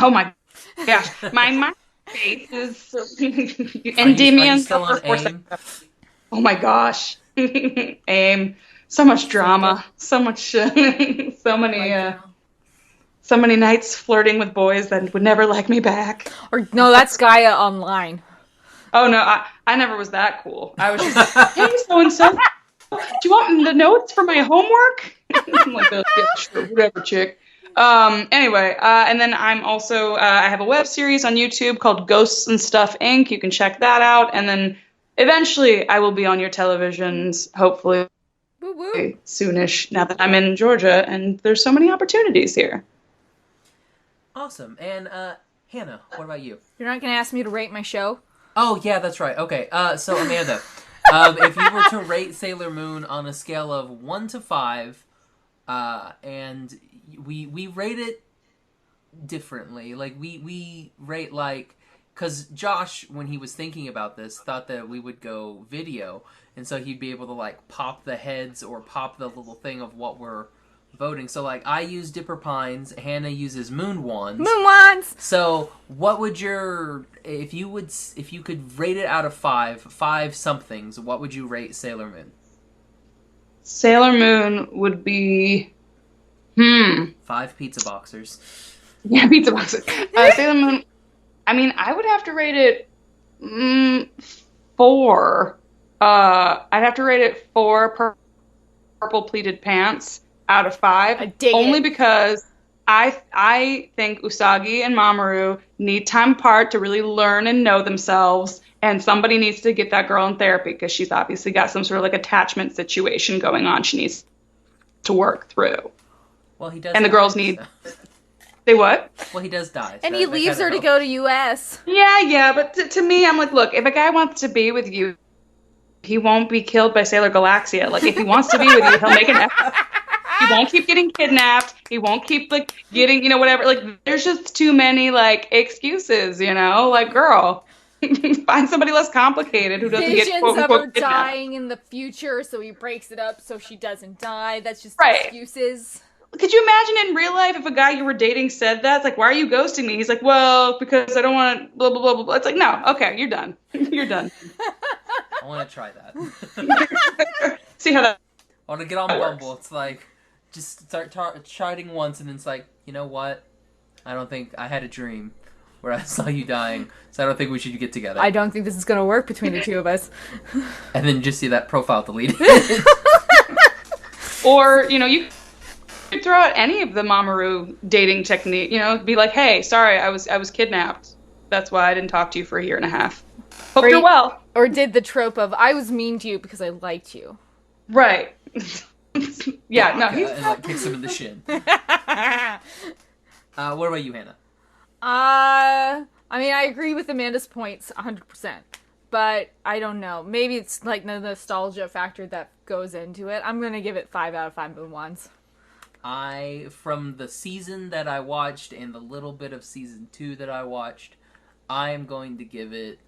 Oh my gosh, my MySpace is Are you still on AIM? Oh my gosh, AIM. So much drama, so many nights flirting with boys that would never like me back. Or no, that's Gaia Online. Oh no, I never was that cool. I was just hey, so and so. Do you want the notes for my homework? I'm like, yeah, sure, whatever, chick. Anyway, and then I'm also, I have a web series on YouTube called Ghosts and Stuff Inc. You can check that out. And then eventually I will be on your televisions, hopefully Woo-woo. soonish, now that I'm in Georgia and there's so many opportunities here. Awesome. And Hanna, what about you? You're not going to ask me to rate my show? Oh, yeah, that's right. Okay, so Amanda, if you were to rate Sailor Moon on a scale of 1 to 5, and we rate it differently. Like, we rate, because Josh, when he was thinking about this, thought that we would go video, and so he'd be able to, pop the heads or pop the little thing of what we're voting. So, I use Dipper Pines, Hanna uses Moon Wands. Moon Wands! So, what would if you could rate it out of 5 somethings, what would you rate Sailor Moon? Sailor Moon would be, 5 pizza boxers. Yeah, pizza boxes. Sailor Moon, I would have to rate it 4. I'd have to rate it 4 purple pleated pants out of 5. I dig only it. Because I think Usagi and Mamoru need time apart to really learn and know themselves, and somebody needs to get that girl in therapy because she's obviously got some sort of attachment situation going on she needs to work through. Well, he does. And the girls need. Say what? Well, he does die. And so he that leaves kinda her to helps. go to U.S. Yeah, but to me, I'm like, look, if a guy wants to be with you, he won't be killed by Sailor Galaxia. If he wants to be with you, he'll make an effort. He won't keep getting kidnapped. He won't keep getting, whatever. There's just too many excuses, girl, find somebody less complicated who doesn't get Visions quote of unquote her kidnapped. dying in the future, so he breaks it up so she doesn't die. That's just Right. excuses. Could you imagine in real life if a guy you were dating said that? It's why are you ghosting me? He's like, well, because I don't want blah, blah, blah, blah, blah. It's no, okay, you're done. You're done. I want to try that. See how that I want to get on That Bumble. works. It's just start chatting once, and then it's you know what? I don't think I had a dream where I saw you dying, so I don't think we should get together. I don't think this is going to work between the two of us. And then just see that profile deleted. Or, you could throw out any of the Mamoru dating technique, be like, hey, sorry, I was kidnapped. That's why I didn't talk to you for a year and a half. Hope you're well. Or did the trope of, I was mean to you because I liked you. Right. Yeah, no, he's... And, like, kicks him in the shin. What about you, Hannah? I mean, I agree with Amanda's points 100%. But I don't know. Maybe it's like the nostalgia factor that goes into it. I'm going to give it 5 out of 5 moon wands. From the season that I watched and the little bit of season 2 that I watched, I am going to give it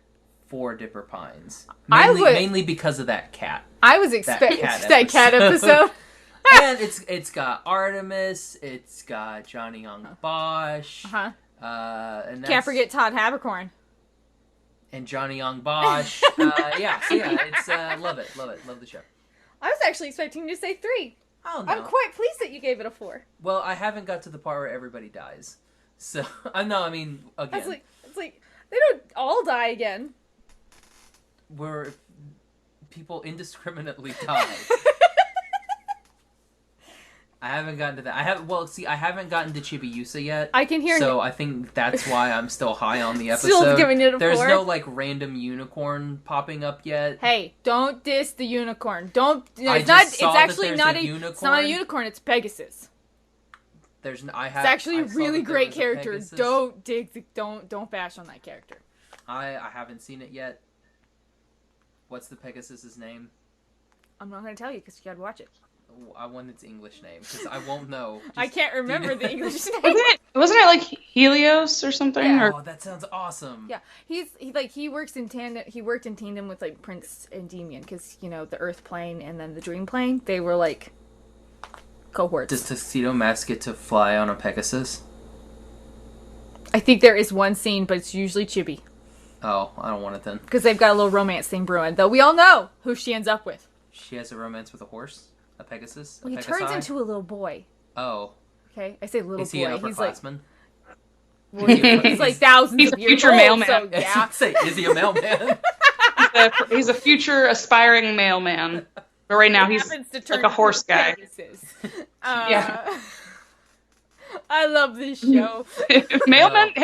4 Dipper Pines. Mainly because of that cat. I was expecting that cat episode. And it's got Artemis, it's got Johnny Young Bosch. Uh-huh. And Can't forget Todd Habercorn. And Johnny Young Bosch. It's love it. Love the show. I was actually expecting you to say 3. Oh, no. I'm quite pleased that you gave it a 4. Well, I haven't got to the part where everybody dies. So, again. It's like, they don't all die again. Where people indiscriminately die. I haven't gotten to that. I haven't gotten to Chibiusa yet. I can hear. So I think that's why I'm still high on the episode. Still giving it a 4. There's no like random unicorn popping up yet. Hey, don't diss the unicorn. Don't. It's actually not a unicorn. It's not a unicorn. It's Pegasus. It's actually a really great character. Don't bash on that character. I haven't seen it yet. What's the Pegasus's name? I'm not going to tell you because you got to watch it. I want its English name because I won't know. I can't remember the English name. Wasn't it like Helios or something? Yeah. Or... Oh, that sounds awesome. Yeah, he works in tandem. He worked in tandem with like Prince and Endymion because the Earth plane and then the Dream plane. They were like cohorts. Does Tuxedo Mask get to fly on a Pegasus? I think there is one scene, but it's usually Chibi. Oh, I don't want it then. Because they've got a little romance thing brewing. Though we all know who she ends up with. She has a romance with a horse? A Pegasus? Well, he turns into a little boy. Oh. Okay, I say little boy. Is he an upperclassman? He's like thousands He's of a years future old, mailman. so yeah. Is he a mailman? He's a future aspiring mailman. But right now he's like a horse guy. Yeah. I love this show. Mailmen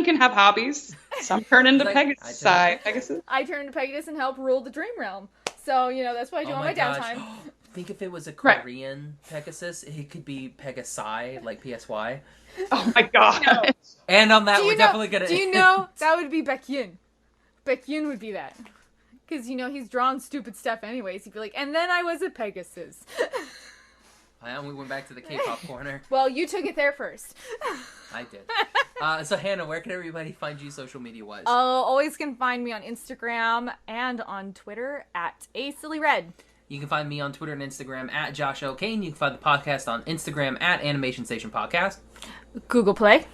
can have hobbies. Some turn into Pegasus. I turn into Pegasus and help rule the Dream Realm. So, that's what I do on my downtime. Think if it was a Korean Pegasus, it could be Pegasi, like PSY. Oh my god. No. And on that, we're definitely going to... Do you know that would be Baekhyun? Baekhyun would be that. Because, he's drawn stupid stuff anyways. He'd be like, and then I was a Pegasus. And we went back to the K-pop corner. Well, you took it there first. I did. So, Hannah, where can everybody find you social media-wise? Always can find me on Instagram and on Twitter at asillyred. You can find me on Twitter and Instagram at Josh O'Kane. You can find the podcast on Instagram at Animation Station Podcast. Google Play.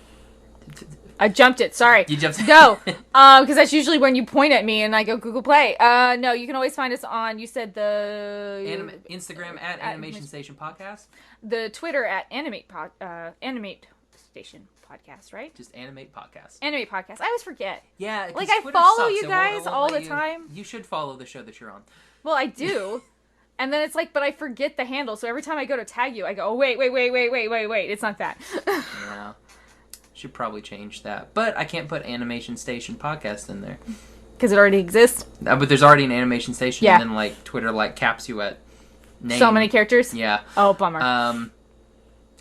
I jumped it. Sorry. You jumped it. No. Because that's usually when you point at me and I go Google Play. No, you can always find us on, you said the... Instagram at Animation Station Podcast. The Twitter at Animate Station Podcast, right? Just Animate Podcast. Animate Podcast. I always forget. Yeah. Like, I Twitter follow sucks. you guys all the time. You should follow the show that you're on. Well, I do. And then it's like, but I forget the handle. So every time I go to tag you, I go, oh, wait. It's not that. Yeah. Should probably change that. But I can't put Animation Station Podcast in there. Because it already exists? But there's already an Animation Station. Yeah. And then, Twitter, caps you at name. So many characters? Yeah. Oh, bummer.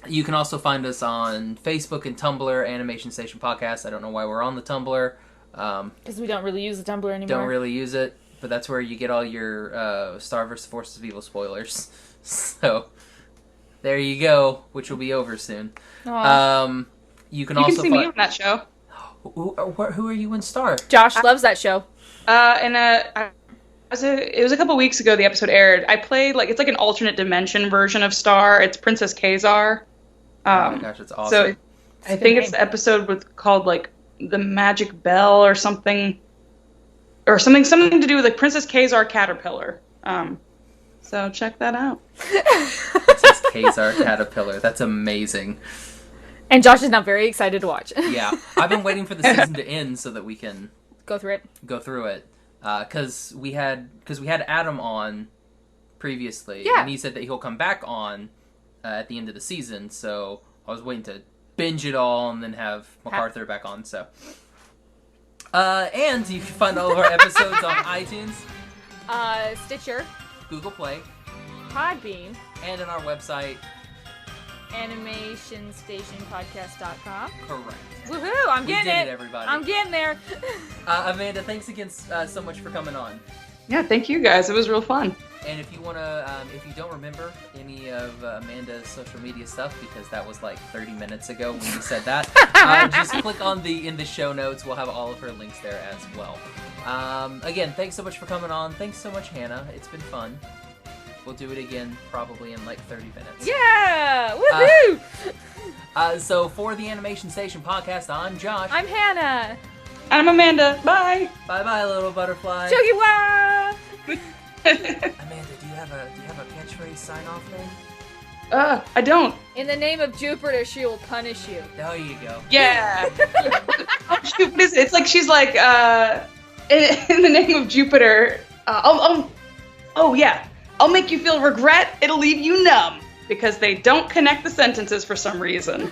You can also find us on Facebook and Tumblr, Animation Station Podcast. I don't know why we're on the Tumblr. Because we don't really use the Tumblr anymore. Don't really use it. But that's where you get all your Star vs. Forces of Evil spoilers. So, there you go, which will be over soon. You can also see me on that show. Who are you in Star? Josh loves that show. It was a couple weeks ago the episode aired. I played, it's like an alternate dimension version of Star. It's Princess Kazar. Oh my gosh, it's awesome. So, I think it's the episode called, The Magic Bell or something. Or something to do with, Princess Kazar Caterpillar. So check that out. Princess Kazar Caterpillar. That's amazing. And Josh is now very excited to watch. Yeah. I've been waiting for the season to end so that we can... Go through it. Because we had Adam on previously. Yeah. And he said that he'll come back on at the end of the season. So I was waiting to binge it all and then have MacArthur back on. So... And you can find all of our episodes on iTunes, Stitcher, Google Play, Podbean, and on our website. AnimationStationPodcast.com. Correct. Woohoo! I'm We getting did it. Everybody. I'm getting there. Amanda, thanks again so much for coming on. Yeah, thank you guys. It was real fun. And if you if you don't remember any of Amanda's social media stuff, because that was like 30 minutes ago when you said that, just click on in the show notes. We'll have all of her links there as well. Again, thanks so much for coming on. Thanks so much, Hannah. It's been fun. We'll do it again probably in like 30 minutes. Yeah! Woohoo! So for the Animation Station podcast, I'm Josh. I'm Hannah. I'm Amanda. Bye. Bye-bye, little butterfly. Chogiwa! Amanda, do you have a catchphrase sign-off thing? I don't. In the name of Jupiter, she will punish you. There you go. Yeah. Oh shoot, what is it? It's like she's like, in the name of Jupiter. Oh yeah. I'll make you feel regret. It'll leave you numb because they don't connect the sentences for some reason.